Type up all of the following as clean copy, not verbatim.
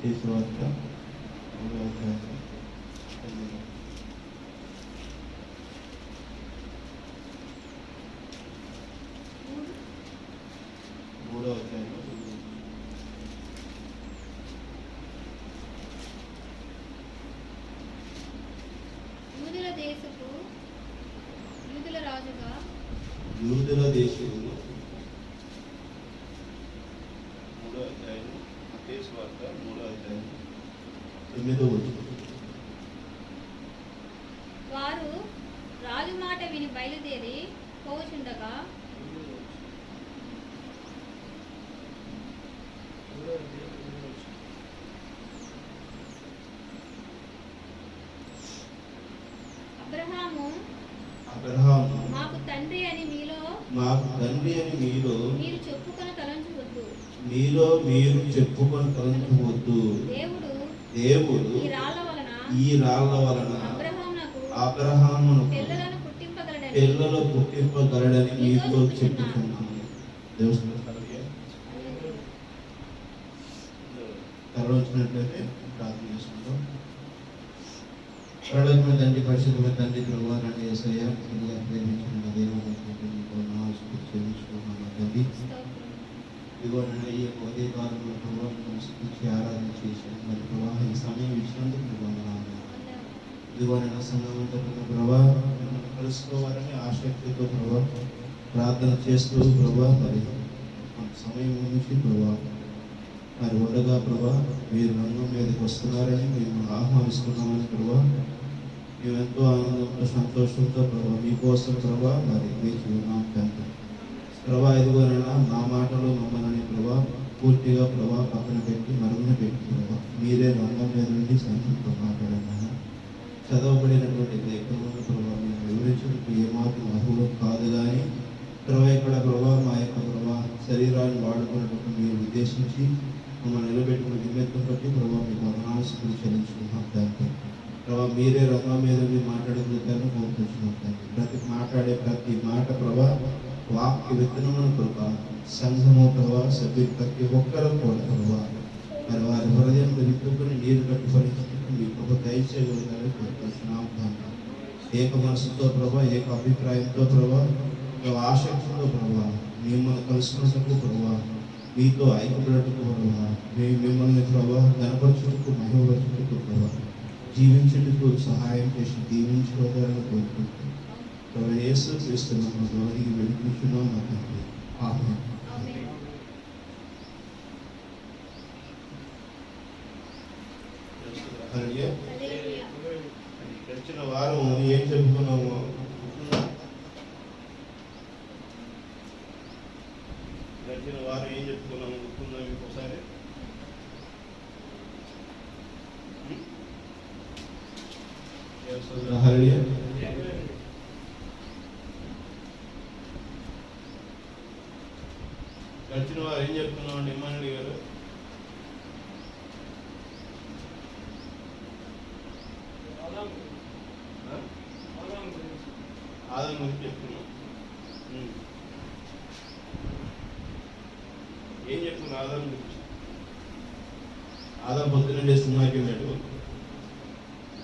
మత్తయి సువార్త 3వ అధ్యాయం యూదుల దేశంలో 3వ అధ్యాయం మత్తయి సువార్త 3వ అధ్యాయం 9వ వచనం. వారు రాజు మాట విని బయలుదేరి పోచుండగా అబ్రహాము మాకు తండ్రి అని మీలో మీరు చెప్పుకొని తలంచవద్దు. మీరు చెప్పుకొని తలంచవద్దు. దేవుడు ఈ రాళ్ల వలన అబ్రహామును పిల్లలు పుట్టింపగలడని మీతో చెప్పుచున్నాను. తరలించినట్లయితే ప్రార్థన చేసుకుంటాం. ప్రణమైన తండ్రి, పరిశుద్ధమైన తండ్రి, ప్రభువాన్ని యేసయ్య ప్రేమించిన దేవుని తండ్రి, ఇదిగో నేను ఈ యొక్క ఉదయకాలంలో ప్రభుత్వం స్థితించి ఆరాధన చేశాను. మరి ప్రభావ ఈ సమయం ఇచ్చినందుకు ఇదిగో నేను సంఘంతో ప్రభావ కలుసుకోవాలని ఆసక్తితో ప్రభావ ప్రార్థన చేస్తూ ప్రభావ మరి సమయం నుంచి ప్రభావ మరి ఉండగా ప్రభా మీరు రంగం మీదకి వస్తున్నారని మేము ఆహ్వానిస్తున్నామని ప్రభా మేమెంతో ఆనందంతో సంతోషంతో ప్రభా మీకోసం ప్రభా మరి వేచి ఉన్నాం తండ్రి. ప్రభా ఇదిగోనైనా నా మాటలు మమ్మల్ని ప్రభా పూర్తిగా ప్రభా పక్కన పెట్టి మరుగున పెట్టి ప్రభా మీరే రంగం మీద నుండి సంతృప్తితో మాట్లాడాలన్నా చదవబడినటువంటి లేఖనంలో ప్రభా మేము వివరించడానికి ఏమాత్రం అర్హులు కాదు. కానీ ప్రభా ఇక్కడ ప్రభా మా యొక్క ప్రభా శరీరాన్ని వాడుకున్నట్టు మీరు ఉద్దేశించి మమ్మల్ని నిలబెట్టుకుని నిమిత్తం బట్టి ప్రభావ మీకు అనాశకులు చెల్లించుకుంటున్నాం తండ్రి. ప్రభావ మీరే రంగం మీద మీరు మాట్లాడగలుగుతారని కోరుకుంటున్నాం తండ్రి. మాట్లాడే ప్రతి మాట ప్రభా వాక్య విత్తనమును ప్రభా సంఘము ప్రభా సభ్యులు ప్రతి ఒక్కరూ కూడా ప్రభా మరి వారి హృదయం విత్తుకుని నీరు కట్టి పరిస్థితికి మీ ప్రభు దయచేయగలుగుతారని కోరుకుంటున్నాం తండ్రి. ఏక మనసుతో ప్రభా ఏక అభిప్రాయంతో ప్రభా ఆసక్తితో ప్రభా మిమ్మల్ని కలుసుకున్నట్టుకు ప్రభా మీతో ఐక్యపడటకు ప్రభా మిమ్మల్ని ప్రభా గణపరచుటకు మహిమపరచుటకు ప్రభా జీవించుటకు సహాయం చేసి దీవించుకోవాలని కోరుకుంటూ ప్రభా యేసు క్రీస్తునామములో దేవునికి వెలిగించున్నాం మా తండ్రి. ఆమేన్. గడిచిన వారం ఏం చెప్పుకున్నాము? గడిచిన వారం ఏం చెప్పుకున్నాము గుర్తుందా మీకు ఒకసారి? గడిచిన వారు ఏం చెప్పుకున్నామండి ఇమ్మానుయేల్ గారు? ఆదాం గురించి చెప్పుకున్నాం. ఏం చెప్పుకున్నాం ఆదాం గురించి? ఆదాం పొద్దున్నే సినిమాకి వెళ్ళాడు,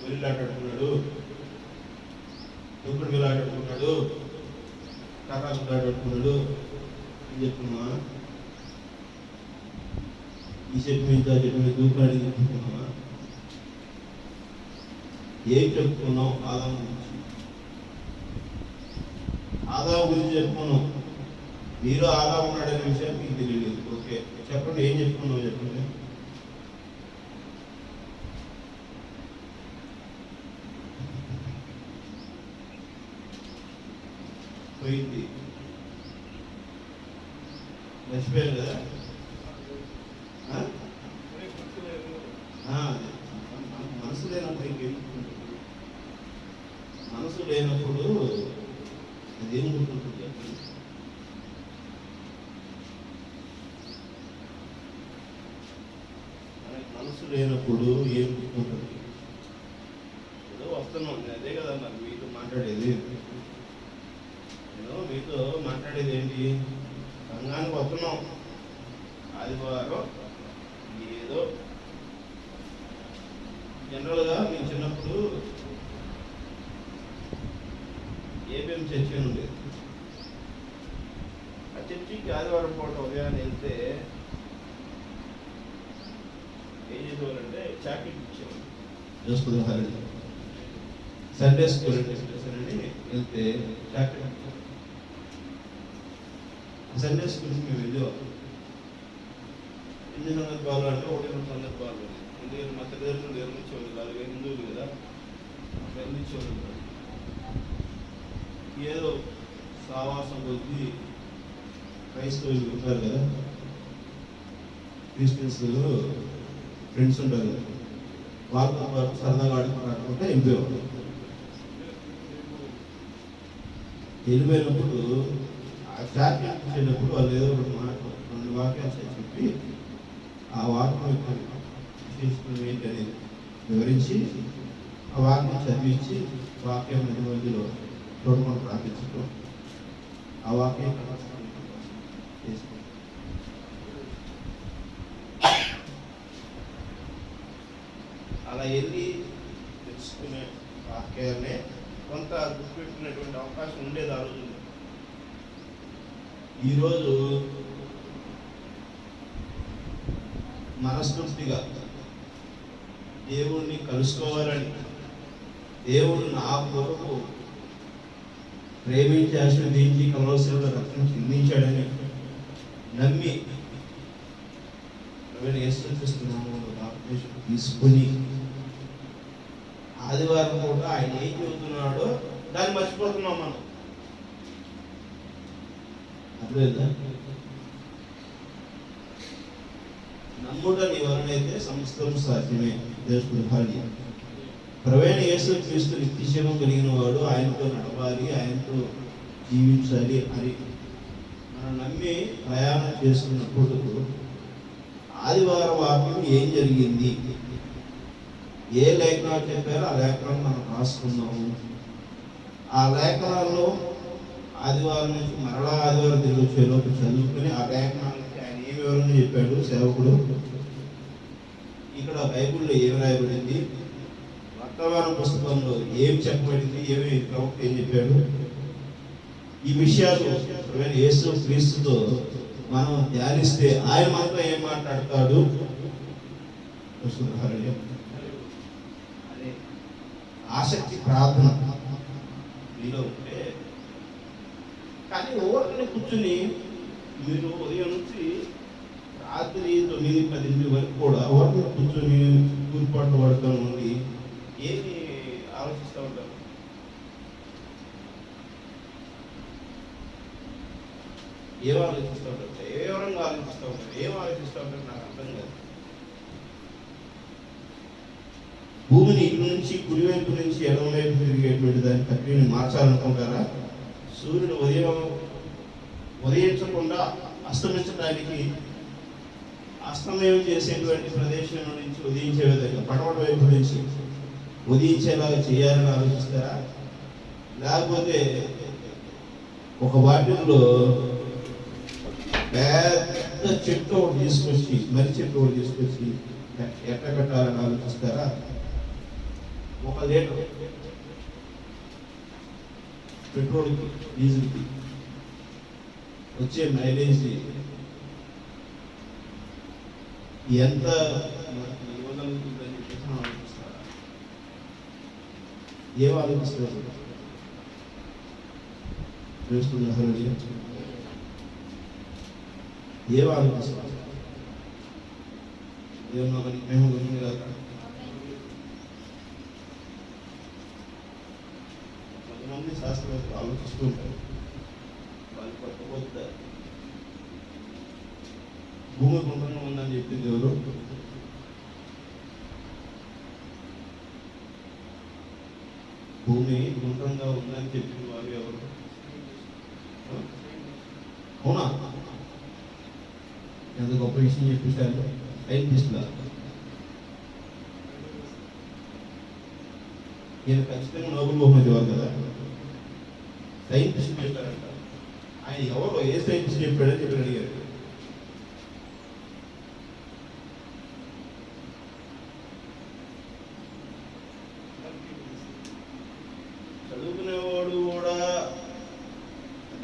వెళ్ళాడుకున్నాడు, దుక్కుడు వెళ్ళాడుకున్నాడు, కర్రాకు ఆడుకున్నాడు. ఏం చెప్పుకున్నావా? ఈ చెట్టు మీద చెట్టు మీద దూకాడి చెప్పుకున్నావా? ఏం చెప్పుకున్నాం ఆదాం గురించి? ఆదాం గురించి చెప్పుకున్నాం. మీరు ఆదాం ఉన్నాడనే విషయం మీకు తెలియలేదు. ఓకే, చెప్పండి ఏం చెప్పుకున్నావు? చెప్పండి. పోయింది, మర్చిపోయాను కదా. మనసు లేనప్పుడు ఇంకెళ్ళుకుంటుంది. మనసు లేనప్పుడు అదేం గుర్తుంటుంది చెప్పండి. మనసు లేనప్పుడు ఏం గుర్తుంటుంది? ఏదో వస్తున్నాం, అదే కదా మరి మీతో మాట్లాడేది. నేను మీతో మాట్లాడేది ఏంటి? సంఘానికి వస్తున్నాం, ఆదివారం ఏదో జనరల్గా మేము చిన్నప్పుడు ఏబిఎం చర్చి అని ఉండేది. ఆ చర్చికి ఆదివారం పూట ఉదయాన్నే వెళ్తే ఏం చేసేవారంటే చాక్లెట్ ఇచ్చేవారు. చూసుకుంటారు సండే స్కూల్ అని వెళ్తే చాక్లెట్ సండే స్కూల్కి మేము వెళ్ళేవాళ్ళం. ఎన్ని సందర్భాలు అంటే 1-2 సందర్భాలు. ఎందుకంటే మా తల్లిదండ్రులు నిర్మించేవాళ్ళు కాదు, హిందువులు కదా, నిర్మించేవాళ్ళు కాదు. ఏదో సావాసం కొద్ది క్రైస్తవులు ఉంటారు కదా, క్రిస్టియన్స్ ఫ్రెండ్స్ ఉంటారు కదా, వాళ్ళతో పాటు సరదాగా ఆడుకుంటే వెళ్ళిపోయేవాళ్ళు. వెళ్ళిపోయినప్పుడు ఆ చాక్లెట్ ఇచ్చేటప్పుడు వాళ్ళు ఏదో ఒకటి మాట 2 వాక్యాలు చెప్పి ఆ వాక్యం యొక్క విశేషం ఏంటనేది వివరించి ఆ వాక్యం చదివించి వాక్యం మధ్యలో చూడమని ప్రార్థించడం, ఆ వాక్యం చేసుకో. అలా వెళ్ళి తెలుసుకునే వాక్యాలనే కొంత గుర్తుపెట్టుకునేటువంటి అవకాశం ఉండేది ఆ రోజుల్లో. ఈరోజు మనస్ఫూర్తిగా దేవుణ్ణి కలుసుకోవాలని, దేవుడు నా కొరకు ప్రేమించి ఆశీర్వదించి కలవలసిన రక్తం చిందించాడని నమ్మి యేసుక్రీస్తున్నాము బాప్తిసం తీసుకుని ఆదివారం కూడా ఆయన ఏం చెబుతున్నాడో దాన్ని మర్చిపోతున్నాం మనం. అర్థమైందా? నమ్ముట నీ వలనైతే సమస్తం సాధ్యమే. దేవుని ప్రవీణ యేసుక్రీస్తు నిత్యజీవం కలిగిన వాడు, ఆయనతో నడవాలి, ఆయనతో జీవించాలి అని మనం నమ్మి ప్రయాణం చేస్తున్నప్పుడు ఆదివారం వాక్యం ఏం జరిగింది, ఏ లేఖనాలు చెప్పారో ఆ లేఖనాలు మనం రాసుకున్నాము. ఆ లేఖనాల్లో ఆదివారం నుంచి మరలా ఆదివారం తిరిగి వచ్చేలోపు చదువుకుని ఆ లేఖనాలకి ఆయన ఏ వివరణ చెప్పాడు సేవకుడు, ఇక్కడ బైబిల్లో ఏమి రాయబడింది, వర్తమాన పుస్తకంలో ఏం చెప్పబడింది, ఏమి ప్రవక్త ఏం చెప్పాడు, ఈ విషయాలు యేసు క్రీస్తుతో మనం ధ్యానిస్తే ఆయన మనతో ఏం మాట్లాడతాడు అనే ఆసక్తి ప్రార్థన మీలో ఉంటే. కానీ ఓవర్ని కూర్చుని మీరు ఉదయం నుంచి రాత్రి 9-10 వరకు కూడా ఓవర్ని కూర్చొని కూర్పాట్లు పడుతూ ఉండి ఏమి ఆలోచిస్తూ ఉంటారు? ఏం ఆలోచిస్తూ ఉంటారు? ఏ వివరంగా ఆలోచిస్తూ ఉంటారు? ఏం ఆలోచిస్తూ ఉంటారు? నాకు అర్థం కాదు. భూమిని ఇటు నుంచి కుడివైపు నుంచి ఎడమవైపు తిరిగేటువంటి దాని ప్రక్రియను మార్చాలనుకుంటారా? సూర్యుడు ఉదయించకుండా అస్తమించడానికి అస్తమయం చేసేటువంటి ప్రదేశం నుంచి ఉదయించే విధంగా పడమటి వైపు నుంచి ఉదయించేలాగా చేయాలని ఆలోచిస్తారా? లేకపోతే ఒక బాటిల్లో పెద్ద చెట్టు ఒకటి తీసుకొచ్చి, మర్రి చెట్టు ఒకటి తీసుకొచ్చి ఎట్ట కట్టాలని ఆలోచిస్తారా? 1 లీటర్ పెట్రోల్కి, డీజిల్కి వచ్చే మైలేజ్ ఎంత ఇవ్వగలుగుతుందని చెప్పేసి ఆలోచిస్తారా? ఏం ఆలోచిస్తారు? ఏం ఆలోచిస్తారు? దేవుని ఒకరికి మేము గురించి కాక కొంతమంది శాస్త్రవేత్తలు ఆలోచిస్తూ ఉంటారు. వాళ్ళు పట్టుకోతారు. భూమి గుండ్రంగా ఉందని చెప్పింది ఎవరు? భూమి గుండ్రంగా ఉందని చెప్పింది వారు ఎవరు? అవునా? ఎంత గొప్ప విషయం చెప్పేశారు. సైంటిస్టులా ఈయన ఖచ్చితంగా నోబెల్ బహుమతి ఇవ్వాలి కదా. సైంటిస్ట్ చెప్పారంట. ఆయన ఎవరో ఏ సైంటిస్ట్ చెప్పాడని చెప్పి అడిగారు.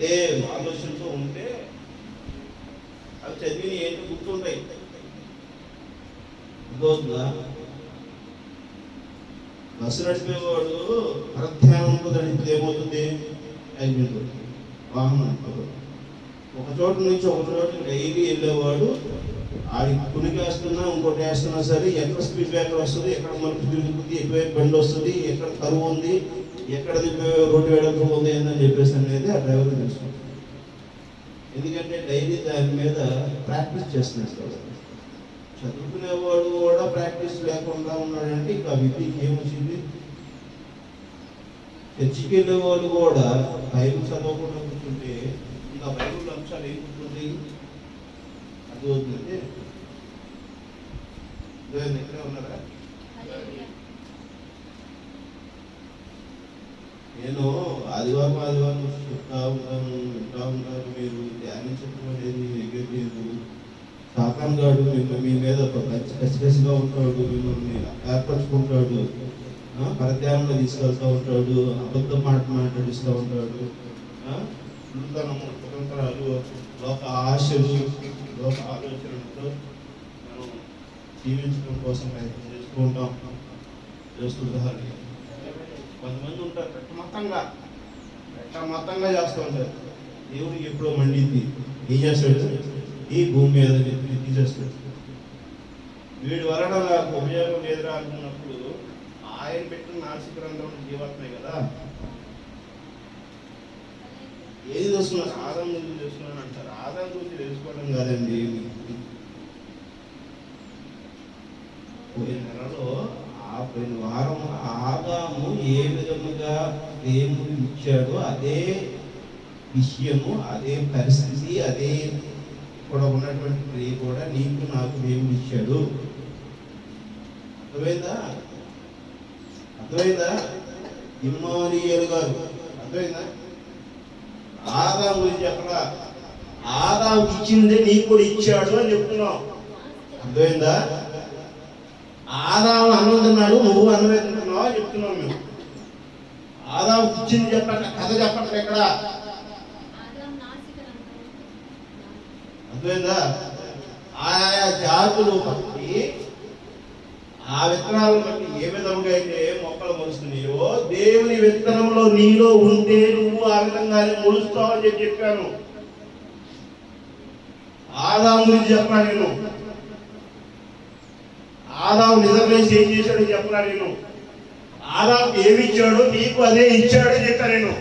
అదే ఆలోచనతో ఉంటే అవి చదివి ఏంటి గుర్తుంటాయి. అర్థమవుతుందా? బస్సు నడిపేవాడు పరధ్యానంతో నడిపితే ఏమవుతుంది? యాక్సిడెంట్ అవుతుంది, వాహనం నడిపేవాడు. ఒక చోట నుంచి ఒక చోట డైలీ వెళ్ళేవాడు ఆడికి కునికి వేస్తున్నా ఇంకోటి వేస్తున్నా సరే ఎక్కడ స్పీడ్ బ్రేకర్ వస్తుంది, ఎక్కడ మలుపు తిరుగుతుంది, ఎటువైపు బండి వస్తుంది, ఎక్కడ కరువు ఉంది, ఎక్కడ రోడ్డు వేయడం ఉంది అని చెప్పేసి అనేది ఆ డ్రైవర్ తెలుసుకుంటాడు. ఎందుకంటే డైలీ దాని మీద ప్రాక్టీస్ చేస్తున్నాడు. చదువుకునేవాడు కూడా ప్రాక్టీస్ లేకుండా ఉన్నాడంటే ఇంకా విద్యకి ఏమొచ్చింది? చర్చికి వెళ్ళేవాడు కూడా బైబిల్ చదవకుండా కూర్చుంటే ఇంకా బైబిల్ అంశాలు ఏం గుర్తుంది? అర్థమవుతుందంటే ఇక్కడే ఉన్నారా? నేను ఆదివారం చెప్తా ఉంటాను, వింటా ఉంటాను. మీరు ధ్యానించడం అనేది ఎగ్గలేదు. సాతాన్ గాడు మీ మీద కసిగా ఉంటాడు, మిమ్మల్ని ఏర్పరచుకుంటాడు, పరధ్యానంలో తీసుకెళ్తూ ఉంటాడు, అబద్ధ మాట్లాడిస్తూ ఉంటాడు. సుల్తనము, కుతంత్రాలు, లోక ఆశలు, లోక ఆలోచనలతో మనం జీవించడం కోసం ప్రయత్నం చేస్తూ ఉంటాం. చేస్తుంటారు. కొంతమంది ఉంటారు మొత్తంగా చేస్తూ ఉంటారు. దేవుడికి ఎప్పుడో మండింది, ఏం చేస్తాడు? ఈ భూమి మీద తీసేస్తాడు. వీడి వలన నాకు ఉపయోగం లేదురా అనుకున్నప్పుడు ఆయన పెట్టిన నాసిక రంధ్రం జీవాత్మే కదా. ఏది తెలుసుకున్నారు? ఆదాం గురించి తెలుసుకున్నాను అంటారు. ఆదాం గురించి తెలుసుకోవడం కాదండి. పోయిన నెలలో పోయిన వారం ఆదాము ఏ విధముగా దేవుడు ఇచ్చాడో అదే విషయము, అదే పరిస్థితి, అదే కూడా ఉన్నటువంటి క్రియ కూడా నీకు నాకు దేవుడు ఇచ్చాడు. అర్థమైందా? ఇమ్మానుయేలు గారు అర్థమైందా? ఆదాము గురించి చెప్పరా? ఆదాము ఇచ్చిందే నీకు కూడా ఇచ్చాడు అని చెప్తున్నాం. అర్థమైందా? ఆదాము అన్నం నువ్వు అన్నం తింటున్నావు అని చెప్తున్నాం మేము. ఆదాము ఇచ్చింది చెప్పండి, కథ చెప్పండి ఎక్కడ. అర్థమైందా? ఆయా జాతులు బట్టి, ఆ విత్తనాలను బట్టి ఏ విధంగా అయితే మొక్కలు మొలుస్తున్నాయో దేవుని విత్తనంలో నీలో ఉంటే నువ్వు ఆ విధంగానే మొలుస్తావు అని చెప్పాను. ఆదాము గురించి చెప్పనా నేను? ఆదాము నిజమేసి ఏం చేశాడో చెప్పనా నేను? ఆదాము ఏమి ఇచ్చాడో నీకు అదే ఇచ్చాడని చెప్పా నేను.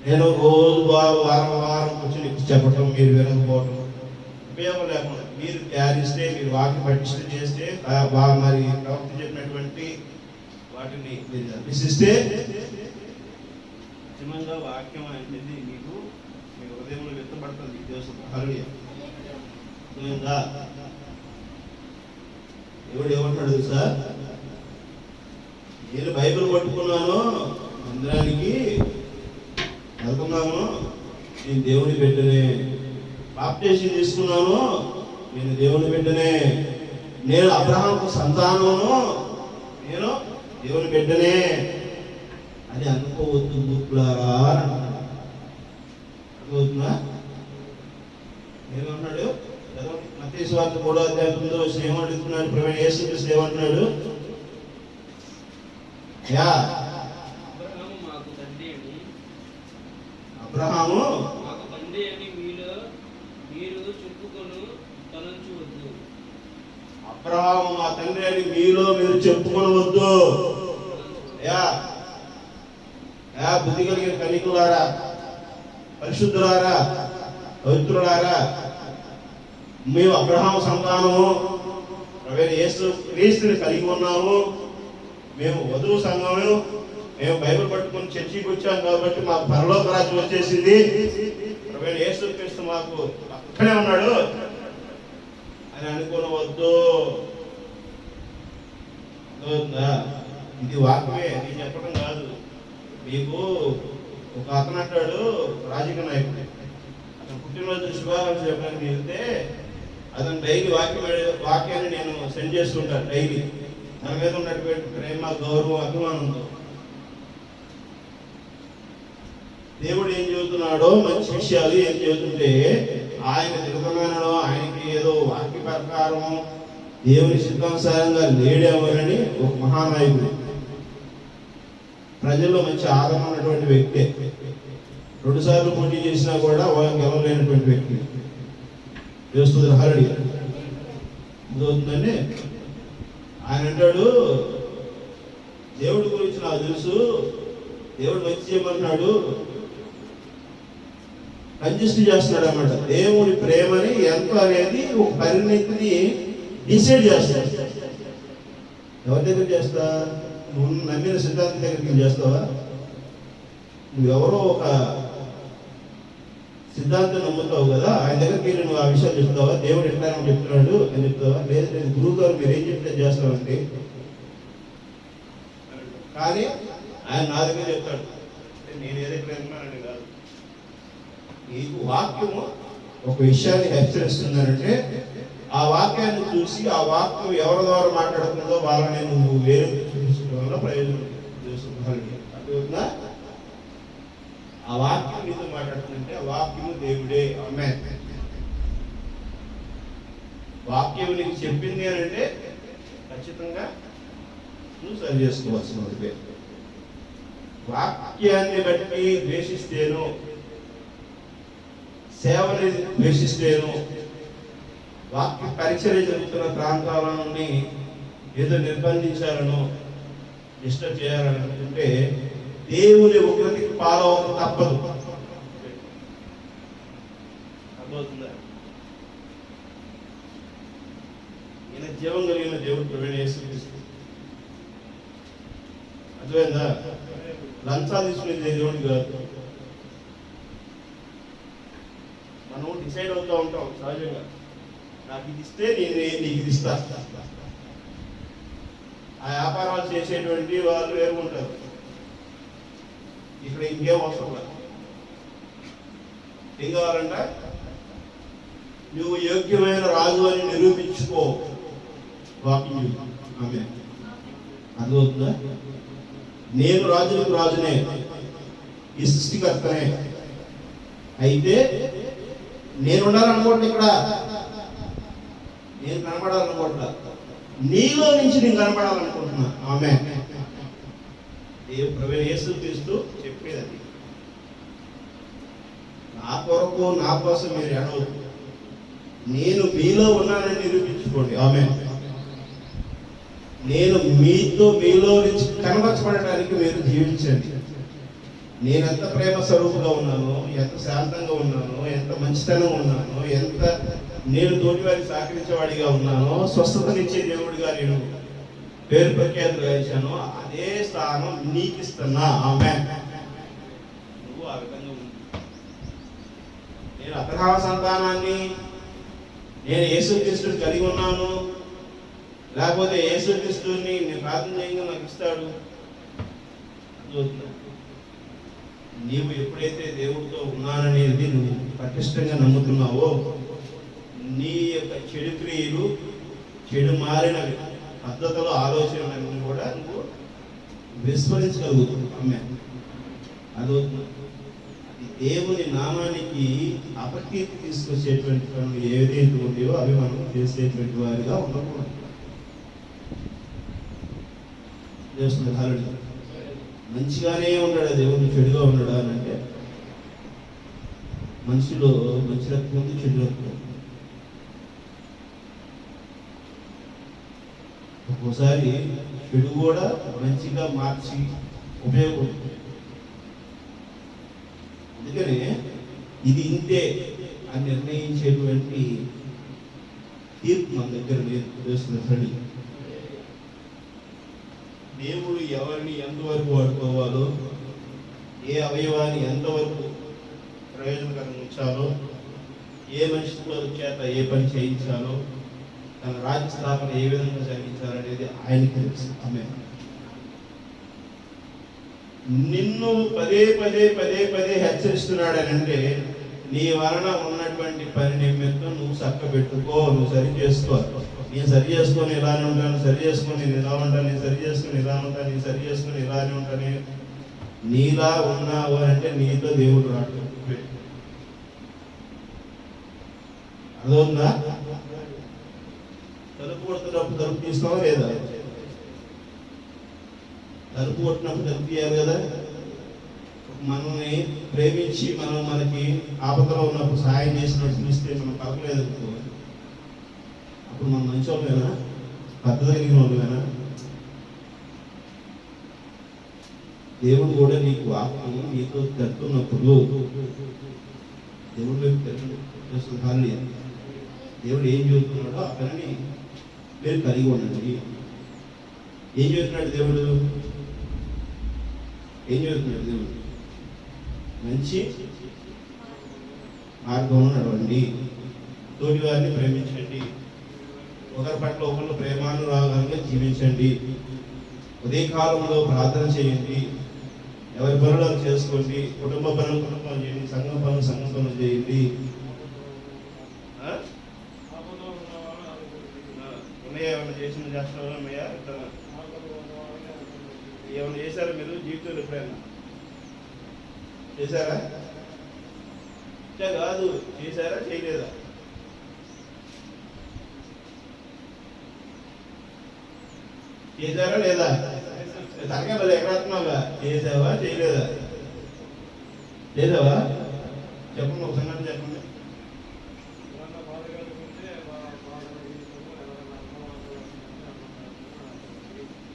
నేను రోజు వారం కూర్చొని చెప్పటం, మీరు వినకపోవటం ఉపయోగం లేకుండా మీరు ధ్యానిస్తే, మీరు వాక్యం పఠిస్తే చేస్తే, మరి ప్రవక్త చెప్పినటువంటి వాటిని మీరు అభ్యసిస్తే నిజంగా వాక్యం అనేది మీకు మీ హృదయంలో వ్యక్తపడుతుంది. దేవుడు ఏమంటాడు తెలుసా? నేను బైబిల్ పట్టుకున్నాను, మందిరానికి వెళ్తున్నాను, నేను దేవుని బిడ్డనే. బాప్టిజం తీసుకున్నాను, నేను దేవుని బిడ్డనే. నేను అబ్రహాముకు సంతానమును, నేను దేవుని బిడ్డనే అని అనుకోవద్దు మూర్ఖులారా అర్థమవుతుందా? ఏమన్నాడు? మత్తయి సువార్త 3వ అధ్యాయం 9వ వచనం ఏమంటున్నాడు? ప్రభువైన యేసుక్రీస్తు ఏమంటున్నాడు? అబ్రహాము మాకు తండ్రి అని మీలో మీరు చెప్పుకొను తలంచవద్దు. అబ్రహాము మా తండ్రి అని మీలో మీరు చెప్పుకొనవద్దు. బుద్ధి కలిగిన కనికులారా, పరిశుద్ధులారా, పవిత్రులారా, మేము అబ్రహాము సంతానము, యేసు క్రీస్తుని కలిగి ఉన్నాము, మేము వధువు సంఘము, మేము బైబిల్ పట్టుకుని చర్చికి వచ్చాం కాబట్టి మాకు పరలోక రాజ్యం వచ్చేసింది, యేసు క్రీస్తు మాకు అక్కడే ఉన్నాడు అని అనుకోవద్దు. ఇది వాక్యమే, నేను చెప్పడం కాదు. మీకు ఒక అతను అంటాడు, రాజకీయ నాయకుడు, అతను పుట్టినరోజు శుభాకాంక్షలు చెప్పడానికి వెళ్తే అతను డైలీ వాక్యాన్ని నేను సెండ్ చేస్తుంటాను. డైలీ తన మీద ఉన్నటువంటి ప్రేమ, గౌరవం, అభిమానంతో దేవుడు ఏం చెబుతున్నాడో మంచి విషయాలు ఏం చెబుతుంటే ఆయన తిరుగుతున్నాడో ఆయనకి ఏదో వాక్య ప్రకారం దేవుని సిద్ధానుసారంగా లేడేమోనని ఒక మహానాయకుడు, ప్రజల్లో మంచి ఆదరణ ఉన్నటువంటి వ్యక్తే, 2 సార్లు పోటీ చేసినా కూడా గెలవలేనటువంటి వ్యక్తి చేస్తుంది హరడి అవుతుందండి. ఆయన అంటాడు, దేవుడి గురించి నాకు తెలుసు, దేవుడు మంచి చేయమన్నాడు, కంజెస్ట్ చేస్తున్నాడు అన్నమాట. దేవుడి ప్రేమని ఎంత అనేది ఒక పరిణితిని డిసైడ్ చేస్తాడు. ఎవరి దగ్గర చేస్తా? నువ్వు నమ్మిన సిద్ధాంతం దగ్గరికి చేస్తావా? నువ్వెవరో ఒక సిద్ధాంతం నమ్ముతావు కదా, ఆయన దగ్గరికి నువ్వు ఆ విషయాలు చెప్తావా? దేవుడు ఎట్లా చెప్తున్నాడు అని చెప్తావా? లేదు లేదు, గురువు గారు మీరు ఏం చెప్తే చేస్తామంటే. కానీ ఆయన నా దగ్గర చెప్తాడు, నేను ఏదైతే విన్నానని కాదు, నీకు వాక్యము ఒక విషయాన్ని హెచ్చరిస్తుందంటే ఆ వాక్యాన్ని చూసి ఆ వాక్యం ఎవరి ద్వారా మాట్లాడుతుందో వాళ్ళని నువ్వు వేరే చూపించడం వల్ల ప్రయోజనం చేస్తున్నాడు. అర్థమవుతుందా? ఆ వాక్యం నీతో మాట్లాడుతుందంటే ఆ వాక్యము దేవుడే. ఆమేన్. వాక్యం నీకు చెప్పింది అని అంటే ఖచ్చితంగా నువ్వు సరి చేసుకోవాల్సిన వాక్యాన్ని బట్టి ద్వేషిస్తేను, సేవని ద్వేషిస్తేను, వాక్య పరిచర్య జరుగుతున్న ప్రాంతాల నుండి ఏదో నిర్బంధించాలను, డిస్టర్బ్ చేయాలని అనుకుంటే దేవుని ఉగ్రతకి పాలవక తప్పదు. అర్థమవుతుందా? ఈయన జీవం కలిగిన దేవుడు ప్రభువైన యేసుక్రీస్తు. అర్థమైందా? లంచాలు తీసుకునే దేవుడు కాదు. మనం డిసైడ్ అవుతూ ఉంటాం సహజంగా, నాకు ఇది ఇస్తే నేను నీకు ఇది ఇస్తా. ఆ వ్యాపారాలు చేసేటువంటి వాళ్ళు వేరు ఉంటారు. ఇక్కడ ఇంకేం అవసరం లేదు. ఏం కావాలంట? నువ్వు యోగ్యమైన రాజు అని నిరూపించుకో. వాక్యం. ఆమె అర్థమవుతుందా? నేను రాజులకు రాజునే, ఈ సృష్టికర్తనే. అయితే నేను ఉండాలనుకోండి, ఇక్కడ నేను కనపడాలనుకోవట్లా, నీలో నుంచి నేను కనపడాలనుకుంటున్నా. ఆమె ప్రభువైన యేసుక్రీస్తు చెప్పేది అది. నా కొరకు నా కోసం మీరు ఏడవద్దు, నేను మీలో ఉన్నానని నిరూపించుకోండి. ఆమె నేను మీలో నుంచి కనబరచబడటానికి మీరు జీవించండి. నేను ఎంత ప్రేమ స్వరూపుగా ఉన్నానో, ఎంత శాంతంగా ఉన్నానో, ఎంత మంచితనంగా ఉన్నానో, ఎంత నేను తోటి వారికి సహకరించేవాడిగా ఉన్నానో, స్వస్థతనిచ్చే దేవుడిగా నేను పేరు ప్రఖ్యాతులు గాయించాను, అదే స్థానం నీకు ఇస్తున్నా. ఆమేన్. నువ్వు ఆ విధంగా ఉంది. నేను అబ్రహామ సంతానాన్ని, నేను యేసుక్రీస్తుని కలిగి ఉన్నాను, లేకపోతే యేసుక్రీస్తుని నేను ప్రార్థన చేయంగా నాకు ఇస్తాడు. నీవు ఎప్పుడైతే దేవుడితో ఉన్నాననేది నువ్వు పటిష్టంగా నమ్ముతున్నావో, నీ యొక్క చెడు క్రియలు, చెడు మారిన పద్ధతులు, ఆలోచనలన్నీ కూడా నువ్వు విస్మరించగలుగుతావు. ఆమేన్. అదవుతుంది. దేవుని నామానికి అపకీర్తి తీసుకొచ్చేటువంటి పనులు ఏదైతే ఉన్నాయో అవి మనం చేసేటువంటి వారిగా ఉండకూడదు. చేస్తుంది హరుడు మంచిగానే ఉన్నాడు, దేవుడు చెడుగా ఉన్నాడు అని అంటే మనిషిలో మంచి రక్తం ఉంది, చెడు రక్తం. ఒక్కోసారి చెడు కూడా మంచిగా మార్చి ఉపయోగపడుతుంది. అందుకనే ఇది ఇంతే అని నిర్ణయించేటువంటి తీర్పు మన దగ్గర లేదు. దేవుడు ఎవరిని ఎంతవరకు వాడుకోవాలో, ఏ అవయవాన్ని ఎంతవరకు ప్రయోజనకరంగా ఉంచాలో, ఏ మనిషితో చేత ఏ పని చేయించాలో, తన రాజ్య స్థాపన ఏ విధంగా జరిగించాలనేది ఆయనకి తెలుసు. ఆమె నిన్ను పదే పదే పదే పదే హెచ్చరిస్తున్నాడనంటే నీ వలన ఉన్నటువంటి పని నిమిత్తం నువ్వు చక్కబెట్టుకో, నువ్వు సరి చేసుకో. నేను సరి చేసుకొని ఇలానే ఉంటాను, సరి చేసుకొని నేను ఇలా ఉంటాను, నేను సరి చేసుకొని ఇలా ఉంటాను, నేను సరి చేసుకొని ఇలానే ఉంటాను. నీలా ఉన్నావు అని అంటే నీతో దేవుడు రాడు. అదవుతుందా? తలుపు కొడుతున్నప్పుడు తలుపు తీస్తావా లేదా? తలుపు కొట్టినప్పుడు తలుపు తీయాలి కదా. మనల్ని ప్రేమించి మనకి ఆపదలో ఉన్నప్పుడు సహాయం చేసినట్టు చూస్తే మనం పలకలేదు అనుకో, అప్పుడు మనం మంచి వాళ్ళేనా? పద్ధతి కలిగిన వాళ్ళేనా? దేవుడు కూడా నీకు వాక్యం నీతో తట్టున్నప్పుడు దేవుడు వైపు తెచ్చుకోవాలి. దేవుడు ఏం చెబుతున్నాడో ఆ పనిని మీరు కలిగి ఉండండి. ఏం చెబుతున్నాడు దేవుడు? ఏం చెబుతున్నాడు దేవుడు? మంచి మార్గంలో నడవండి, తోటి వారిని ప్రేమించండి, ఒకరి పట్ల ఒకరు ప్రేమానురాగాలుగా జీవించండి, ఉదయకాలంలో ప్రార్థన చేయండి, ఎవరి పనులు చేసుకోండి, కుటుంబ పనులు చేయండి, సంఘం పనులు చేయండి. ఉన్నాయా ఏమైనా చేస్తున్నారా? అమ్మయ్యా ఏమైనా చేశారా మీరు జీవితంలో? ఎప్పుడైనా చేశారా? కాదు, చేశారా చేయలేదా? చేశారా లేదా? తనకే మళ్ళీ ఎక్కడున్నావుగా, చేసావా చేయలేదా? చేసావా? చెప్పండి, ఒక సంగతి చెప్పండి.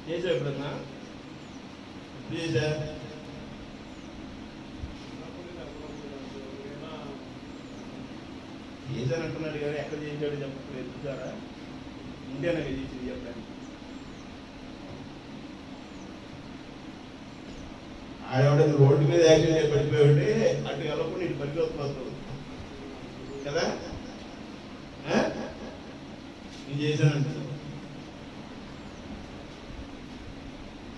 చేసావు ఎప్పుడన్నా? ఎప్పుడు చేశా? చేశానంటున్నాడు కానీ ఎక్కడ చేశాడు చెప్పలేదు. చూసారా? ఇండియానే చేసింది చెప్పడానికి. ఆడవాడు రోడ్డు మీద యాక్సిడెంట్ పడిపోయాడే, అటు వెళ్ళకుండా ఇటు పడిపోతుంది కదా. నేను చేశానంట.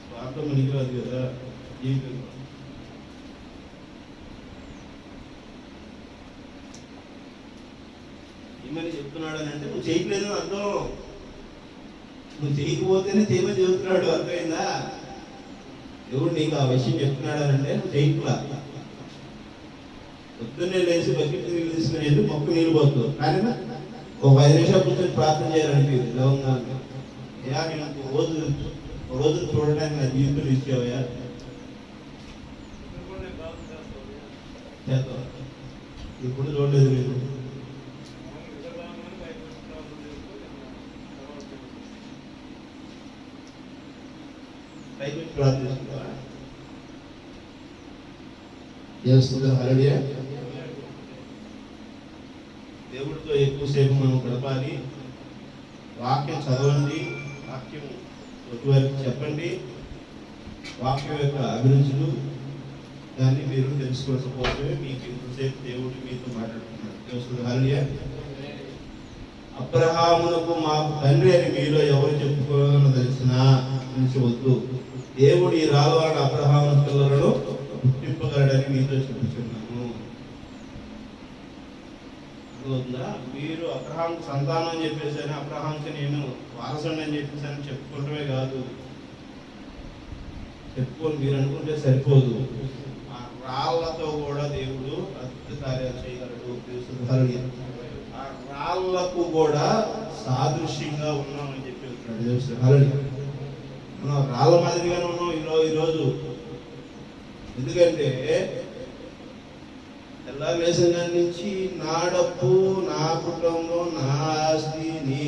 స్వార్థం మనకి రాదు కదా జీవితంలో. ఏమని చెప్తున్నాడు అని అంటే, నువ్వు చేయట్లేదు అని అర్థం. నువ్వు చేయకపోతేనే చేయమని చెబుతున్నాడు, అర్థమైందా? దేవుడు నీకు ఆ విషయం చెప్తున్నాడు అని అంటే నువ్వు చేయట్లా. పొద్దున్నే లేచి బకెట్ నీళ్ళు తీసుకుని వెళ్ళి మొక్క నీళ్ళు పోతావు, కానీ ఒక 5 నిమిషాలు కూర్చొని ప్రార్థన చేయాలంటే లవంగాన్ని. అయ్యా నేను రోజు చూడడానికి నా జీవితం ఇచ్చావయ్యా, చేద్దాం. ఇప్పుడు చూడలేదు మీరు. ప్రార్థిస్తున్నారా? హల్లెలూయా. దేవుడితో ఎక్కువసేపు మనం గడపాలి. వాక్యం చదవండి, వాక్యం వారికి చెప్పండి, వాక్యం యొక్క అభిరుచులు దాన్ని మీరు తెలుసుకోకపోతే మీకు ఎంతసేపు దేవుడు మీతో మాట్లాడుతున్నాడు. హల్లెలూయా. అబ్రహామునకు మాకు తండ్రి అని మీలో ఎవరు చెప్పుకోవాలని తెలిసినా వద్దు. దేవుడు ఈ రాళ్ళ అబ్రహాము పిల్లలను పుట్టింపగలడని మీతో చెప్పుచున్నాను. మీరు అబ్రహాంకు సంతానం అని చెప్పేసి అబ్రహాంకి నేను వారసుని అని చెప్పేసి చెప్పుకుంటమే కాదు, చెప్పుకొని మీరు అనుకుంటే సరిపోదు. ఆ రాళ్లతో కూడా దేవుడు అద్భుత కార్యాలు చేయగలడు. ఆ రాళ్లకు కూడా సాదృశ్యంగా ఉన్నామని చెప్పి మనం రాళ్ళ మాదిరిగానే ఉన్నాం ఈరోజు. ఎందుకంటే తెల్లారేసిన దాని నుంచి నా డబ్బు, నా కుటుంబం, నా ఆస్తి, నీ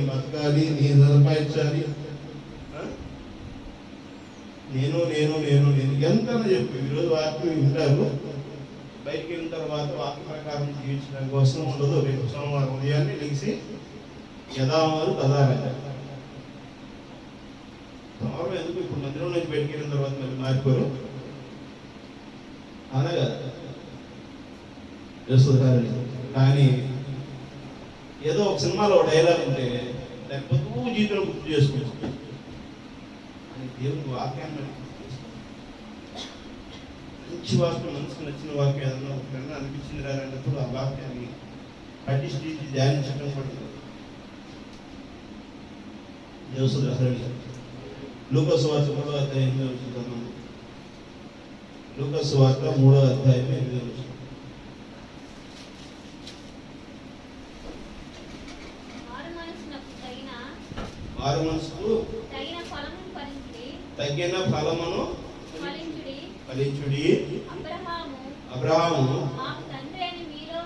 బతకాలి, నీ సంపాదించాలి, నేను ఎంత చెప్పి ఈరోజు వాక్యం వింటారు. బయటికి వెళ్ళిన తర్వాత వాక్య ప్రకారం జీవించడం కోసం ఉండదు. రేపు సోమవారం ఉదయాన్నే లెగిసి యథామారు తదారాజ. సోమవారం ఎందుకు? ఇప్పుడు మందిరం నుంచి బయటికి వెళ్ళిన తర్వాత మళ్ళీ మారిపోరు అనగా కానీ ఏదో ఒక సినిమాలో డైలాగ్ ఉంటే దాని పొద్దు జీవితంలో గుర్తు చేసుకోవచ్చు. దేవుని వాక్యాన్ని మంచి వాక్యం, మనసుకు నచ్చిన వాక్యం ఏదన్నా ఒకటన్నా అనిపించింది రానప్పుడు ఆ వాక్యాన్ని పట్టించి ధ్యానించడం పడుతుంది. లూకా సువార్త 3వ అధ్యాయంలో చూద్దాము. లూకా సువార్త 3వ అధ్యాయం 8వ వచనం. వారి మనసుకు తగిన ఫలమును ఫలించుడి. తగిన ఫలమును ఫలించుడి. ఫలించుడి. అబ్రహాము మాకు తండ్రి అని మీలో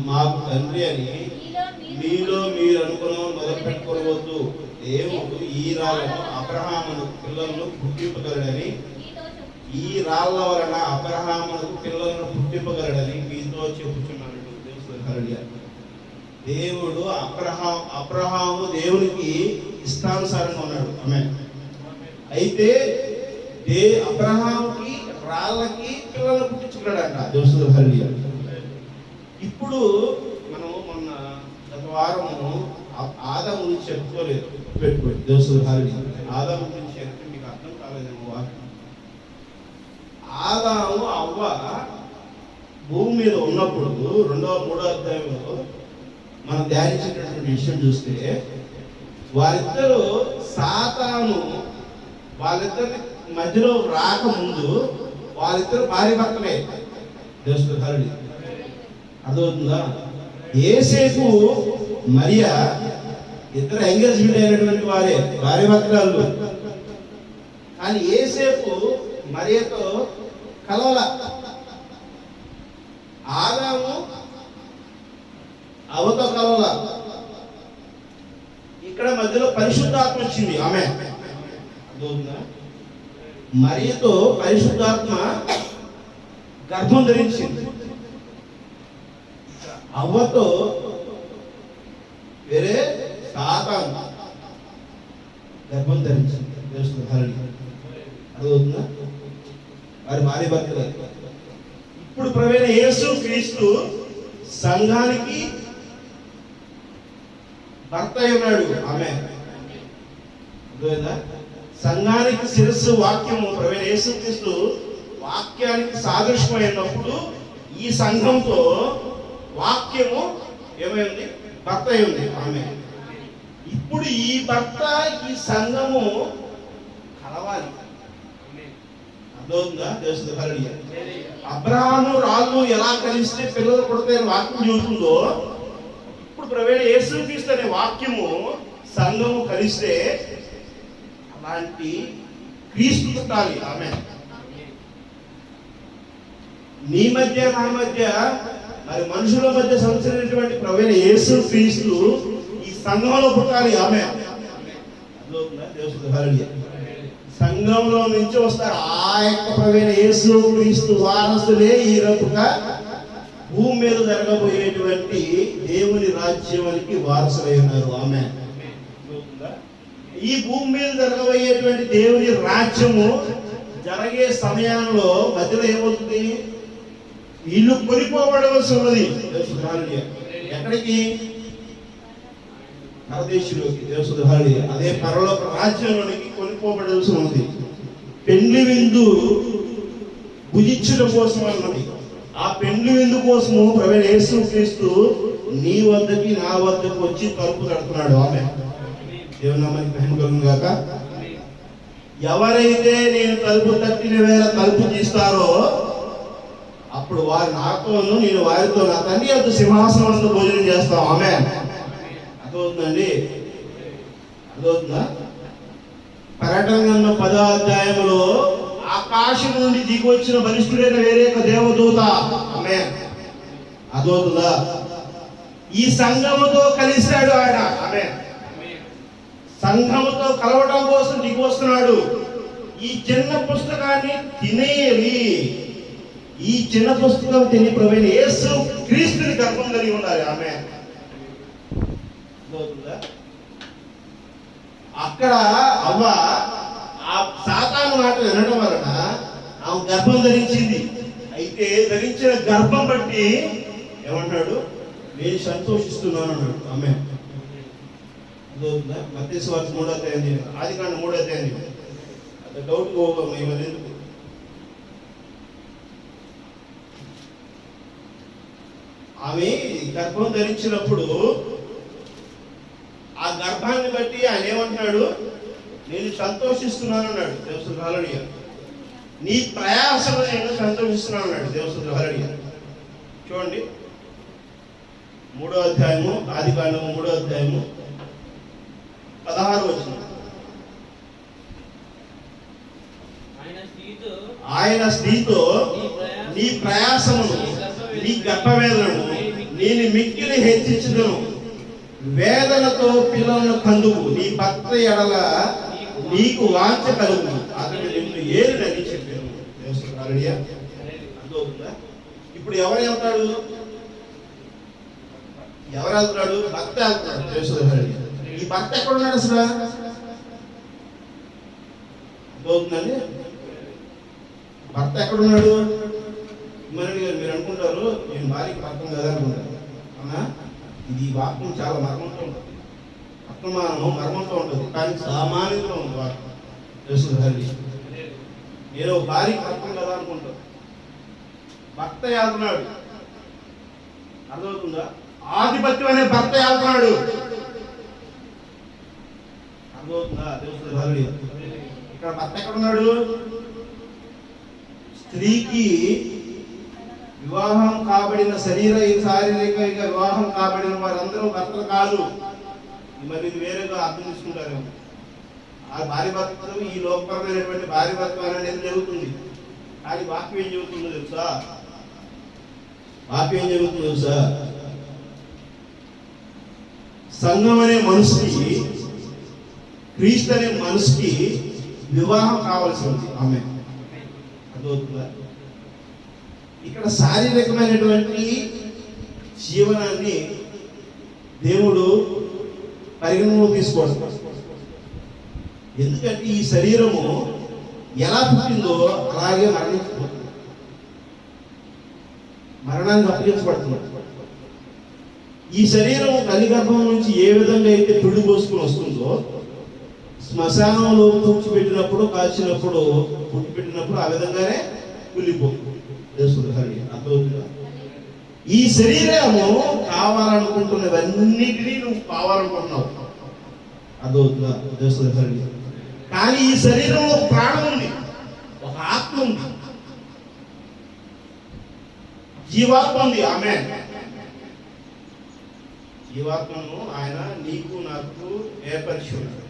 మాకు తండ్రి అని మీలో మీరు అనుకున్న మొదలు పెట్టుకోవద్దు. దేవుడు ఈ రాళ్ళను అబ్రహామును పిల్లలను పుట్టింపగలడని, ఈ రాళ్ళ వలన అబ్రహామును పిల్లలను పుట్టింపగలడని మీతో చెప్పుచున్నాను. దేవుడు అబ్రహాము దేవునికి ఇష్టానుసారంగా ఉన్నాడు. ఆమేన్. అయితే అబ్రహాముకి రాళ్ళకి పిల్లలను పుట్టించుకున్నాడంట. దేవుడు హల్లెలూయా. ఇప్పుడు మనం మొన్న గత వారము ఆదాము గురించి చెప్పుకోలేదు. పెట్టుకోండి. దేవుడు హల్లెలూయా. ఆదాము గురించి అంటే మీకు అర్థం కాలేదేమో వాక్యం. ఆదాము అవ్వ భూమి మీద ఉన్నప్పుడు 2వ 3వ అధ్యాయంలో మనం ధ్యానించినటువంటి విషయం చూస్తే వారిద్దరూ సాతాను వాళ్ళిద్దరి మధ్యలో రాకముందు వాళ్ళిద్దరు భార్య భర్తలే. దేవుడు హల్లెలూయా. అర్థమవుతుందా? యేసేపు మరియా ఇద్దరు ఎంగేజ్మెంట్ అయినటువంటి వారే, భార్య భర్తలు. కానీ యేసేపు మరియతో కలవల. ఆదాము అవతో కలవల. ఇక్కడ మధ్యలో పరిశుద్ధాత్మ వచ్చింది. ఆమె మరియతో పరిశుద్ధాత్మ గర్భం ధరించింది. అవ్వతో వేరే సాతాను గర్భం ధరించింది. అర్థమవుతుందా? వారి భార్య భర్తలే. ఇప్పుడు ప్రవీణ యేసు క్రీస్తు సంఘానికి భర్త ఉన్నాడు. ఆమె సంఘానికి శిరస్సు వాక్యము. ప్రవీణ యేసు క్రీస్తు వాక్యానికి సాదృశ్యమైనప్పుడు ఈ సంఘంతో వాక్యము ఏమైంది? భర్త ఉంది. ఆమె ఇప్పుడు ఈ భర్త ఈ సంఘము కలవాలి. అర్థమవుతుందా? దేవుడు హల్లెలూయా. అబ్రహాము రాళ్ళు ఎలా కలిస్తే పిల్లలు పుడతాయి వాక్యం చెబుతుందో, ఇప్పుడు ప్రవీణ యేసుక్రీస్తు అనే వాక్యము సంఘము కలిస్తే అలాంటి క్రీస్తు పుట్టాలి. ఆమె నీ మధ్య నా మధ్య మరి మనుషుల మధ్య సంచరినటువంటి ప్రవీణ యేసుక్రీస్తు ఈ సంఘంలో పుట్టాలి. ఆమె దేవుడు హల్లెలూయా. సంఘంలో నుంచి వస్తారు. ఆ యొక్క ప్రవీణ యేసుక్రీస్తు వారసులే ఈ రకంగా భూమి మీద జరగబోయేటువంటి దేవుని రాజ్యానికి వారసులై ఉన్నారు. ఆమె ఈ భూమి మీద జరగబోయేటువంటి దేవుని రాజ్యము జరిగే సమయంలో మధ్యలో ఏమవుతుంది? వీళ్ళు కొనిపోబడవలసి ఉన్నది. ఎక్కడికి? పరదేశంలోకి. దేవుడు హల్లెలూయా. అదే పరలోక రాజ్యంలోనికి కొనిపోబడవలసి ఉన్నది. పెండ్లి విందు భుజించడం కోసం అన్నది. ఆ పెండ్లి విందు కోసము ప్రవీణ యేసుక్రీస్తు నీ వద్దకి నా వద్దకు వచ్చి తలుపు తడుతున్నాడు. ఆమె దేవుని నామానికి మహిమ కలుగును గాక. ఎవరైతే నేను తలుపు తట్టిన వేళ తలుపు తీస్తారో అప్పుడు వారు నాతోను, నేను వారితో, నా తండ్రి యొక్క సింహాసనంలో భోజనం చేస్తాం. ఆమె అర్థమవుతుందండి? అర్థమవుతుందా? ప్రకటన గ్రంథం 10వ అధ్యాయంలో ఆకాశం నుండి దిగి వచ్చిన బలిష్ఠుడైన వేరే ఒక దేవదూత. ఆమె అర్థమవుతుందా? ఈ సంఘముతో కలిశాడు ఆయన. ఆమె సంఘముతో కలవడం కోసం దిగి వస్తున్నాడు. ఈ చిన్న పుస్తకాన్ని తినేయాలి. ఈ చిన్న పుస్తకం తిని ప్రవీణ యేసు క్రీస్తుని గర్భం కలిగి ఉండాలి. ఆమె అక్కడ అవ్వ ఆ సాతాను మాట వినడం వలన ఆమె గర్భం ధరించింది. అయితే ధరించిన గర్భం బట్టి ఏమంటాడు? నేను సంతోషిస్తున్నాను అన్నాడు. ఆమె మత్తయి సువార్త 3వ అధ్యాయం, ఆదికాండం 3వ అధ్యాయం. అది డౌట్ పోగలం ఇవన్నీ. ఆమె గర్భం ధరించినప్పుడు ఆ గర్భాన్ని బట్టి ఆయన ఏమంటున్నాడు? నేను సంతోషిస్తున్నాను అన్నాడు దేవుడు. హల్లెలూయా. నీ ప్రయాసలో నేను సంతోషిస్తున్నాను అన్నాడు దేవుడు. హల్లెలూయా. చూడండి 3వ అధ్యాయము, ఆదికాండము 3వ అధ్యాయము 16వ వచనం. ఆయన స్త్రీతో నీ ప్రయాసమును నీ గర్భవేదనను నేను మిక్కిలి హెచ్చించుదును, వేదనతో పిల్లలను కందువు, నీ భర్త ఎడల నీకు వాంఛ కలుగు, అతడు నిన్ను ఏలునని చెప్పాను. అర్థమవుతుందా? ఇప్పుడు ఎవరు వెళ్తాడు? ఎవరు వెళ్తున్నాడు? భర్త వెళ్తున్నాడు. ఈ భర్త ఎక్కడ ఉన్నాడు అసలు? అర్థమవుతుందండి? భర్త ఎక్కడున్నాడు? మీరు అనుకుంటారు నేను భార్యకి భర్తం కదా అనుకుంటారు. అవునా? ఇది వాక్యం చాలా మర్మంతో ఉంటుంది, వర్తమానము మర్మంతో ఉంటుంది, కానీ సామాన్యంగా ఉంది వాక్యం. నేను భార్యకి భర్తం కదా అనుకుంటాను. భర్త వెళ్తున్నాడు. అర్థమవుతుందా? ఆధిపత్యం అనే భర్త వెళ్తున్నాడు. అర్థమవుతుందా? ఇక్కడ భర్త ఎక్కడున్నాడు? స్త్రీకి వివాహం కాబడిన శారీరక వివాహం కాబడిన వారందరూ భర్తలు కాదు. మరి ఇది వేరేగా అర్థం చేసుకుంటారేమో. ఆ భార్య భర్తలు ఈ లోకపరమైనటువంటి భార్య భర్త అనేది జరుగుతుంది. కానీ వాక్యం ఏం చెబుతుందో తెలుసా? వాక్యం ఏం చెబుతుందో తెలుసా? సంఘం అనే మనిషికి, క్రీస్తు అనే మనిషికి వివాహం కావాల్సి ఉంది. ఆమె అర్థమవుతుందా? ఇక్కడ శారీరకమైనటువంటి జీవనాన్ని దేవుడు పరిగణనలో తీసుకోవడం. ఎందుకంటే ఈ శరీరము ఎలా పుట్టిందో అలాగే మరణించబడుతుంది, మరణానికి అప్పగించబడుతుంది. ఈ శరీరం తల్లిగర్భం నుంచి ఏ విధంగా అయితే పిడి పోసుకుని వస్తుందో, శ్మశానంలో పూడ్చిపెట్టినప్పుడు, కాల్చినప్పుడు, పుట్టిపెట్టినప్పుడు ఆ విధంగానే కుళ్ళిపోతుంది. అర్థమవుతుందా? ఈ శరీరము కావాలనుకుంటున్నవన్నిటినీ నువ్వు కావాలనుకుంటున్నావు. అర్థమవుతుందా? కానీ ఈ శరీరంలో ప్రాణం ఉంది, ఒక ఆత్మ ఉంది, జీవాత్మ ఉంది. ఆమె జీవాత్మను ఆయన నీకు నాకు ఏర్పరిచి ఉన్నాడు.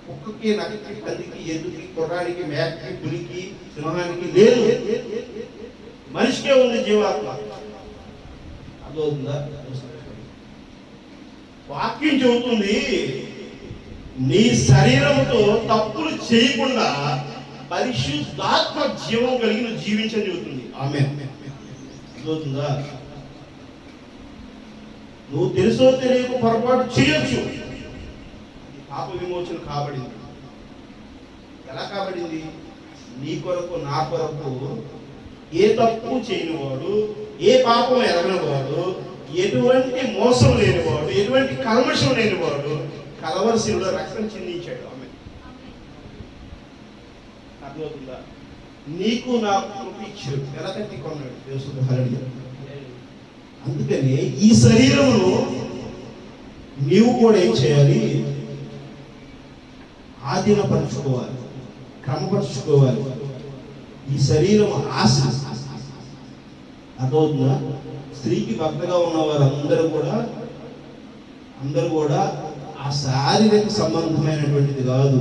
కుక్కకి, నక్కకి, పందికి, ఎద్దుకి, కుర్రానికి, మేకకి, పులికి, సింహానికి లేదు, మనిషికే ఉంది జీవాత్మ. అర్థమవుతుందా? వాక్యం చెబుతుంది నీ శరీరంతో తప్పులు చేయకుండా పరిశుద్ధాత్మ జీవం కలిగి జీవించని చెబుతుంది. ఆమె అర్థమవుతుందా? నువ్వు తెలుసో తెలియక పొరపాటు చేయొచ్చు. పాప విమోచన కాబడింది. ఎలా కాబడింది? నీ కొరకు, నా కొరకు ఏ తప్పు చేయనివాడు, ఏ పాపం ఎరగనివాడు, ఎటువంటి మోసం లేనివాడు, ఎటువంటి కల్మషం లేనివాడు కలవరశిలో రక్తం చిందించాడు. ఆమె అర్థమవుతుందా? నీకు నాకు కృపించాడు, ఎలా కట్టి కొన్నాడు దేవుడు. హల్లెలూయా. అందుకని ఈ శరీరమును నీవు కూడా ఏం చేయాలి? ఆధీనపరచుకోవాలి, క్రమపరచుకోవాలి. ఈ శరీరం ఆశ. అర్థమవుతుందా? స్త్రీకి భర్తగా ఉన్న వారందరూ కూడా ఆ శారీరక సంబంధమైనటువంటిది కాదు,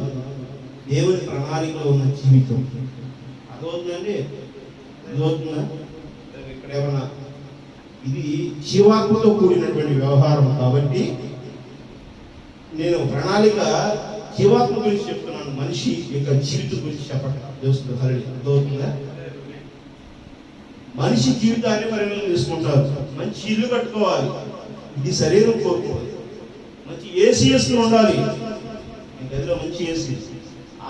దేవుని ప్రణాళికలో ఉన్న జీవితం. అర్థమవుతుందండి? అర్థమవుతుందా? ఇక్కడ ఏమన్నా ఇది జీవాత్మతో కూడినటువంటి వ్యవహారం కాబట్టి నేను ప్రణాళిక జీవాత్మ గురించి చెప్తున్నాను, మనిషి యొక్క జీవితం గురించి చెప్పట్లేదు. అర్థమవుతుందా? మనిషి జీవితాన్ని పరిగణన తీసుకుంటారు. మంచి ఇల్లు కట్టుకోవాలి, ఇది శరీరం కోరుకోవాలి. మంచి ఏసీఎస్ ఉండాలి, ఈ గదిలో మంచి ఏసీ,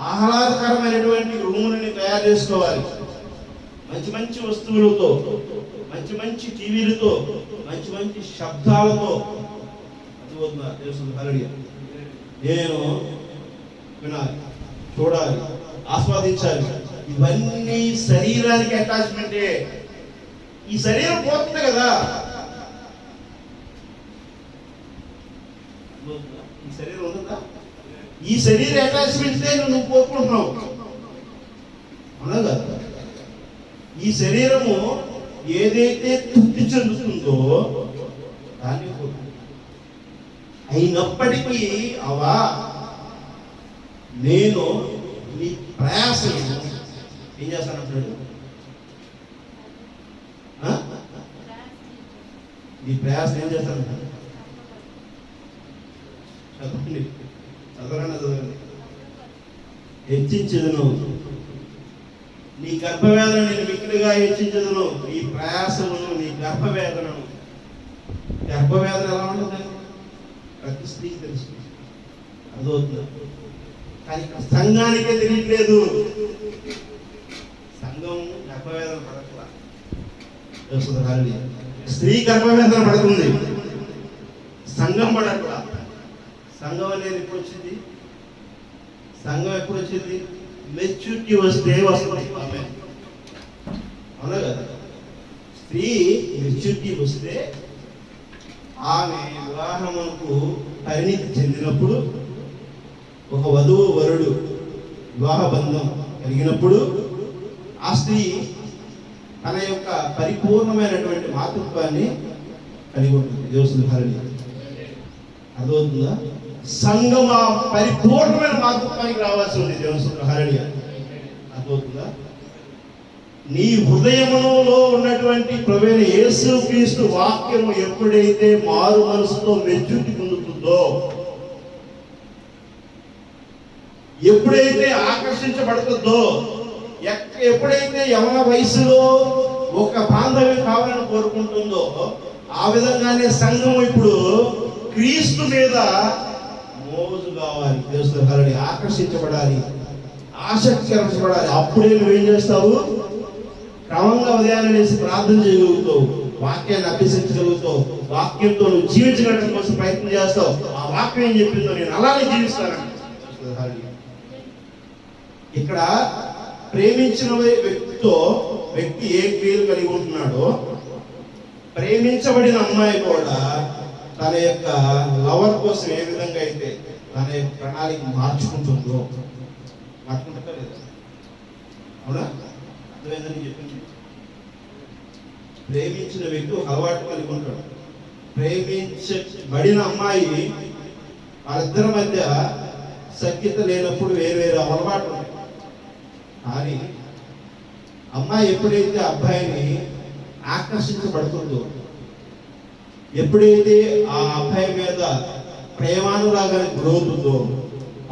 ఆహ్లాదకరమైనటువంటి రూములని తయారు చేసుకోవాలి. మంచి మంచి వస్తువులతో, మంచి మంచి టీవీలతో, మంచి మంచి శబ్దాలతో. అర్థమవుతుందా? హల్లెలూయా. నేను వినాలి, చూడాలి, ఆస్వాదించాలి. ఇవన్నీ శరీరానికి అటాచ్మెంటే. ఈ శరీరం పోతుంది కదా, ఈ శరీరం ఉంటుందా? ఈ శరీర అటాచ్మెంట్సే నువ్వు కోరుకుంటున్నావు. అవునా కదా? ఈ శరీరము ఏదైతే తృప్తి చెందుతుందో దాన్ని అయినప్పటికీ అవా నేను నీ ప్రయాసం ఏం చేస్తానంటాడు? నీ ప్రయాసం ఏం చేస్తానంటాడు? చదవండి, చదవండి. హెచ్చించదును, నీ గర్భవేదన నేను మిక్కిలిగా హెచ్చించదును. నీ ప్రయాసమును, నీ గర్భవేదనను. గర్భవేదన ఎలా ఉంటుంది? ప్రతి స్త్రీకి తెలుసు, అర్థమవుతుంది. కానీ సంఘానికే తెలియట్లేదు. సంఘం గర్భవేదన పడట్లా. స్త్రీ గర్భవేదన పడుతుంది, సంఘం పడట్లా. సంఘం అనేది ఎప్పుడు వచ్చింది? సంఘం ఎప్పుడు వచ్చింది? మెచ్యూరిటీ వస్తే వస్తుంది. ఆమె అవునా కదా? స్త్రీ మెచ్యూరిటీ వస్తే, ఆమె వివాహమునకు పరిణితి చెందినప్పుడు, ఒక వధువు వరుడు వివాహ బంధం కలిగినప్పుడు ఆ స్త్రీ తన యొక్క పరిపూర్ణమైనటువంటి మాతృత్వాన్ని కలిగి ఉంటుంది. దేవుని హరణి అర్థమవుతుందా? సంఘం ఆ పరిపూర్ణమైన మాతృత్వానికి రావాల్సి ఉంది. దేవుని హరణి అర్థమవుతుందా? నీ హృదయములో ఉన్నటువంటి ప్రభువైన యేసుక్రీస్తు వాక్యము ఎప్పుడైతే మారు మనసుతో మెచ్యూరిటీ పొందుతుందో, ఎప్పుడైతే ఆకర్షించబడుతుందో, ఎప్పుడైతే యవన వయసులో ఒక బాంధవ్యం కావాలని కోరుకుంటుందో, ఆ విధంగానే సంఘం ఇప్పుడు క్రీస్తు మీద మోజు కావాలి. దేవుని ఆకర్షించబడాలి, ఆసక్తికరించబడాలి. అప్పుడే నువ్వేం చేస్తావు? క్రమంగా ఉదయాన్నే లేచి ప్రార్థన చేయగలుగుతావు, వాక్యాన్ని అభ్యసించగలుగుతావు, వాక్యంతో నువ్వు జీవించడం కోసం ప్రయత్నం చేస్తావు. ఆ వాక్యం ఏం చెప్పిందో నేను అలానే జీవిస్తాను. ఇక్కడ ప్రేమించిన వ్యక్తి ఏ క్రియలు కలిగి ఉంటున్నాడో, ప్రేమించబడిన అమ్మాయి కూడా తన యొక్క లవర్ కోసం ఏ విధంగా అయితే తన యొక్క ప్రణాళిక మార్చుకుంటుందో, మార్చుకుంటా లేదా? అవునా? అర్థమైందని చెప్పింది. ప్రేమించిన వ్యక్తి ఒక అలవాటు కలిగి ఉంటాడు. ప్రేమించబడిన అమ్మాయి, వాళ్ళిద్దరి మధ్య సఖ్యత లేనప్పుడు వేరు అలవాటు ఉంటాయి. కానీ అమ్మాయి ఎప్పుడైతే అబ్బాయిని ఆకర్షించబడుతుందో, ఎప్పుడైతే ఆ అబ్బాయి మీద ప్రేమానురాగానికి గురవుతుందో,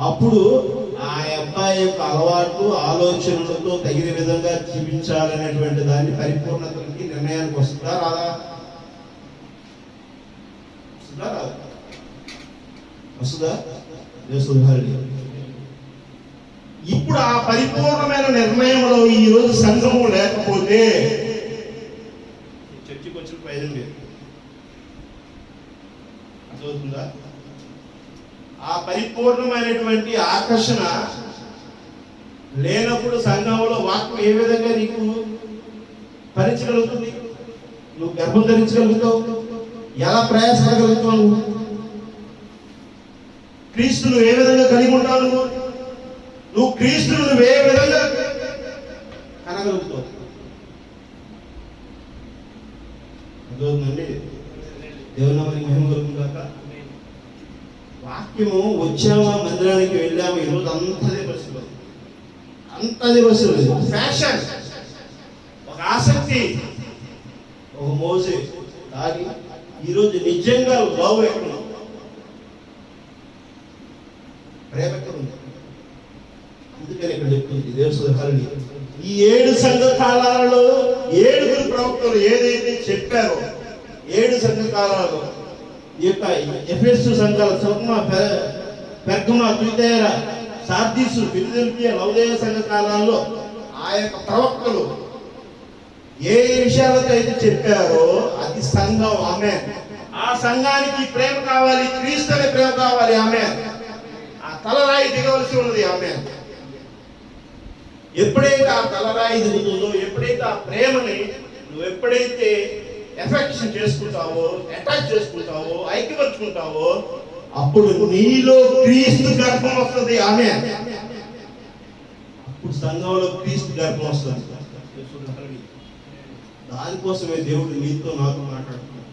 అప్పుడు ఆ అబ్బాయి యొక్క అలవాట్లు ఆలోచనలతో తగిన విధంగా జీవించాలనేటువంటి దాన్ని పరిపూర్ణతకి నిర్ణయానికి వస్తుందా రాదా? వస్తుందా? ఇప్పుడు ఆ పరిపూర్ణమైన నిర్ణయంలో ఈ రోజు సంఘము లేకపోతే చర్చికి వచ్చిన ప్రయోజనం లేదు. అర్థమవుతుందా? ఆ పరిపూర్ణమైనటువంటి ఆకర్షణ లేనప్పుడు సంఘంలో వాక్యం ఏ విధంగా నీకు భరించగలుగుతుంది? నువ్వు గర్భం ధరించగలుగుతావు? ఎలా ప్రయాసపడగలుగుతావు? నువ్వు క్రీస్తును ఏ విధంగా కలిగి ఉంటావు? నువ్వు క్రీస్తును నువ్వు ఏ విధంగా కనగలుగుతావు? అర్థమవుతుందండి? దేవుని నామానికి మహిమ కలుగుగాక. వాక్యము వచ్చామా, మందిరానికి వెళ్ళాము, ఈరోజు అంతదే పరిస్థితి, అంతదే పరిస్థితి. ఫ్యాషన్, ఒక ఆసక్తి, ఒక మోజే. కానీ ఈరోజు నిజంగా లవ్ ఎక్కడ, ప్రేమ ఎక్కడ ఉంది? అందుకని ఇక్కడ చెప్తుంది దేవుని. ఈ 7 సంఘ కాలాలలో 7 ప్రవక్తలు ఏదైతే చెప్పారో, 7 సంఘ కాలాలలో ఈ యొక్క ఎఫెసు సంఘాల సొమ్మ, పెర్గమ, తుయతైర, సార్దీసు, ఫిలదెల్ఫియా, లవోదికయ సంఘ కాలాల్లో ఆ యొక్క ప్రవక్తలు ఏ విషయాలతో అయితే చెప్పారో అది సంఘం. ఆమె ఆ సంఘానికి ప్రేమ కావాలి, క్రీస్తుని ప్రేమ కావాలి. ఆమె ఆ తలరాయి దిగవలసి ఉన్నది. ఆమె ఎప్పుడైతే ఆ తలరాయి దిగుతుందో, ఎప్పుడైతే ఆ ప్రేమని నువ్వు ఎప్పుడైతే ఎఫెక్షన్ చేసుకుంటావో, అటాచ్ చేసుకుంటావో, ఐక్యపరుచుకుంటావో, అప్పుడు నీలో క్రీస్తు గర్భం వస్తుంది. ఆమె అప్పుడు సంఘంలో క్రీస్తు గర్భం వస్తుంది. దానికోసమే దేవుడు నీతో నాతో మాట్లాడుతున్నాడు.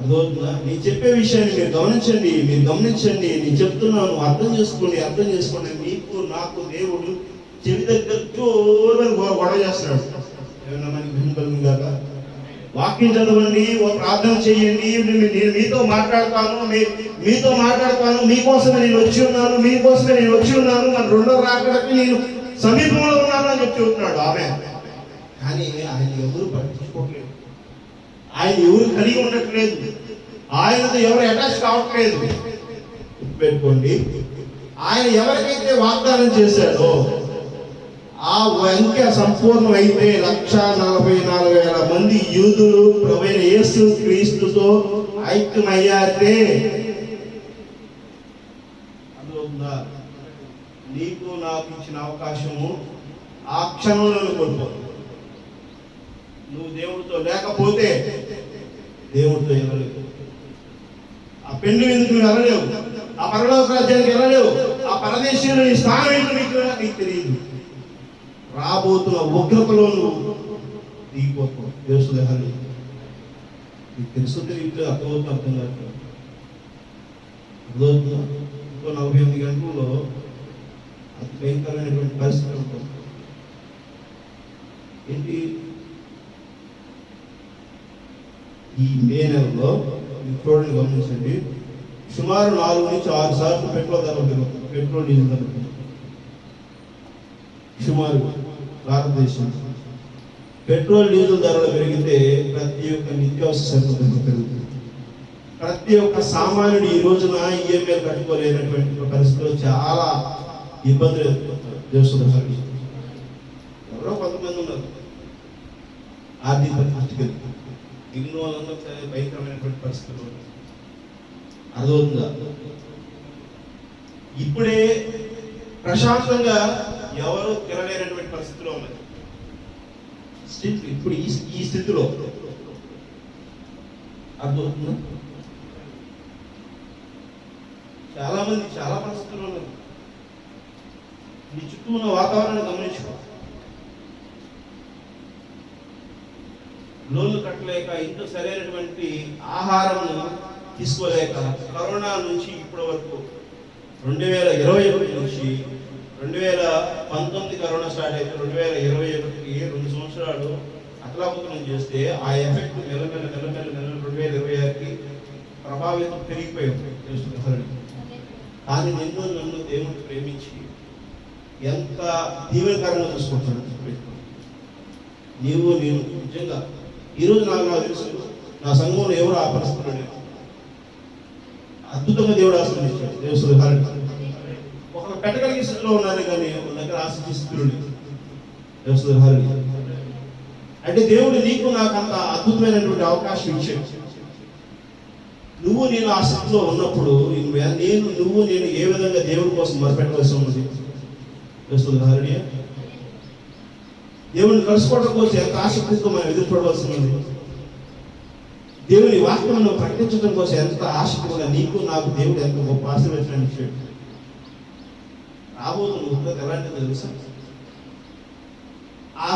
అదవుతుందా? నేను చెప్పే విషయాన్ని మీరు గమనించండి. నేను చెప్తున్నాను, అర్థం చేసుకోండి. నీకు నాకు దేవుడు చెవి దగ్గర చోరని గొడవ చేస్తున్నాడు. ఏమన్నా మనకి భయం కాక వాక్యం చదవండి, ఒక ప్రార్థన చేయండి. నేను మీతో మాట్లాడతాను, మీకోసమే నేను వచ్చి ఉన్నాను, మన రెండో రాకడానికి నేను సమీపంలో ఉన్నాను అని చెప్పి చెప్తున్నాడు. ఆమె కానీ ఆయన ఎవరు పట్టించుకోవట్లేదు, ఆయన ఎవరు కలిగి ఉండట్లేదు, ఆయనతో ఎవరు అటాచ్ కావట్లేదు. పెట్టుకోండి, ఆయన ఎవరికైతే వాగ్దానం చేశాడో ఆ అంకె సంపూర్ణం అయితే 1,44,000 మంది యూదులు ప్రభువైన యేసు క్రీస్తుతో ఐక్యమయ్యారే. అందులో నీకు నాకు ఇచ్చిన అవకాశము ఆ క్షణంలో కోల్పోదు. నువ్వు దేవుడితో లేకపోతే దేవుడితో వెళ్ళలేవు. ఆ పెళ్లి ఎందుకు నువ్వు వెళ్ళలేవు, ఆ పరలోక రాజ్యానికి వెళ్ళలేవు, ఆ పరదేశంలో నీ స్థానం ఏంటో నీకు తెలియదు. రాబోతున్న ఉగ్రతలో నువ్వు దిగిపోతావు. దేశదేహాలు నీకు తెలుసు తెలియదు, అర్థమవుతుంది, అర్థం కాదు. ఇంకో 48 గంటల్లో అతి భయంకరమైనటువంటి పరిస్థితి ఉంటుంది. ఏంటి? ఈ మే నెలలో చూడండి, గమనించండి, సుమారు 4 నుంచి 6 సార్లు పెట్రోల్ ధర పెరుగుతుంది. పెట్రోల్ డీజిల్ ధర సుమారు భారతదేశం పెట్రోల్ డీజిల్ ధరలు పెరిగితే ప్రతి ఒక్క నిత్యావసర సరుకుల ధర పెరుగుతుంది. ప్రతి ఒక్క సామాన్యుడు ఈ రోజున ఈఎంఐ కట్టుకోలేనటువంటి పరిస్థితిలో చాలా ఇబ్బందులు చేస్తున్నారు. ఎవరో కొంతమంది ఉన్నారు ఆర్థిక పరిస్థితి మిగిలిన వాళ్ళందరూ భయంకరమైనటువంటి పరిస్థితులు. అర్థమవుతుందా? ఇప్పుడే ప్రశాంతంగా ఎవరు తినలేనటువంటి పరిస్థితిలో ఉన్నది. ఇప్పుడు ఈ స్థితిలో అర్థమవుతుందా? చాలా మంది చాలా పరిస్థితుల్లో ఉన్నారు. నీ చుట్టూ ఉన్న వాతావరణాన్ని గమనించుకో. లోన్లు కట్టలేక, ఇంట్లో సరైనటువంటి ఆహారం తీసుకోలేక, కరోనా నుంచి ఇప్పటి వరకు 2021 నుంచి 2019 కరోనా స్టార్ట్ అయితే 2021కి 2 సంవత్సరాలు అతలాకుతలం చేస్తే ఆ ఎఫెక్ట్ మెల్లమెల్ల 2026కి ప్రభావితం పెరిగిపోయింది. కానీ నన్ను దేవుడు ప్రేమించి ఎంత తీవ్రకరంగా చూసుకుంటాడు. నీవు నేను నిజంగా ఈరోజు నాకు తెలుసు, నా సంఘంలో ఎవరు ఆ పరిస్థితులు లేవు. అద్భుతంగా దేవుడు ఆశీర్వదించాడు. దేవుడు ఒక పెట్టగలిగే స్థితిలో ఉన్నారు, కానీ ఒక దగ్గర ఆశించే స్థితిలో లేదు. అంటే దేవుడు నీకు నాకు అంత అద్భుతమైనటువంటి అవకాశం ఇచ్చాడు. నువ్వు నేను ఆ స్థితిలో ఉన్నప్పుడు నువ్వు నేను ఏ విధంగా దేవుడి కోసం మొదలుపెట్టవలసి ఉన్నది. దేవుడిని కలుసుకోవడం కోసం ఎంత ఆసక్తితో మనం ఎదురు చూడవలసి ఉన్నది. దేవుని వాక్యమును ప్రకటించడం కోసం ఎంత ఆసక్తిగా నీకు నాకు దేవుడు ఎంత గొప్ప ఆశీర్వచనం ఇచ్చాడు. రాబోతున్న ఉత్తరం ఎలాంటిదో తెలుసా? ఆ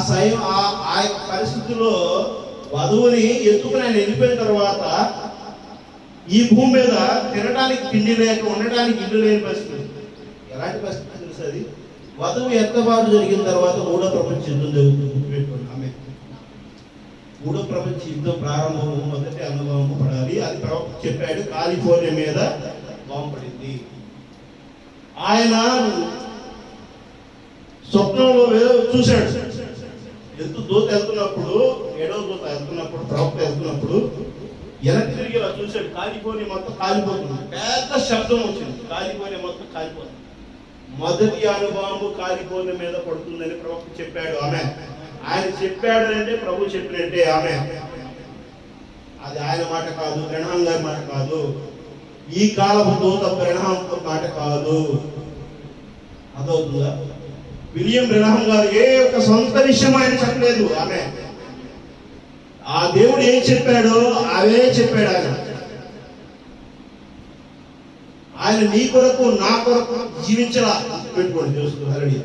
పరిస్థితుల్లో వధువుని ఎత్తుకుని ఆయన వెళ్ళిపోయిన తర్వాత ఈ భూమి మీద తినడానికి తిండి లేక, ఉండడానికి ఇల్లు లేని పరిస్థితి. ఎలాంటి పరిస్థితి తెలుసు? అది వధువు ఎత్తబాటు జరిగిన తర్వాత 3వ ప్రపంచ యుద్ధం జరుగుతుంది. ఆమె 3వ ప్రపంచ యుద్ధం ప్రారంభము మొదటి అనుభవం పడాలి. అది ప్రవక్త చెప్పాడు. కాలిఫోర్నియా మీద బాంబు పడింది. ఆయన స్వప్నంలో చూశాడు. దూత వెళ్తున్నప్పుడు, 7వ దూత వెళ్తున్నప్పుడు, ప్రవక్త వెళ్తున్నప్పుడు వెనక్కి తిరిగి ఇలా చూశాడు. కాలిఫోర్నియా మొత్తం కాలిపోతుంది. పెద్ద శబ్దం వచ్చింది. కాలిఫోర్నియా మొత్తం కాలిపోతుంది. మొదటి అనుభవం కాలిఫోర్నియా మీద పడుతుందని ప్రవక్త చెప్పాడు. ఆమె ఆయన చెప్పాడు అంటే ప్రభు చెప్పినట్టే. ఆమె అది ఆయన మాట కాదు, బ్రహ్మాం గారి మాట కాదు, ఈ కాలపు దూత బ్రహ్మాం మాట కాదు. అదవుతుందా? విలియం బ్రహ్మాం గారు ఏ ఒక్క సొంత విషయం ఆయన చెప్పలేదు. ఆమె ఆ దేవుడు ఏం చెప్పాడో అవే చెప్పాడు ఆయన. ఆయన నీ కొరకు నా కొరకు జీవించలా పెట్టుకోండి చూసుకోవాలి.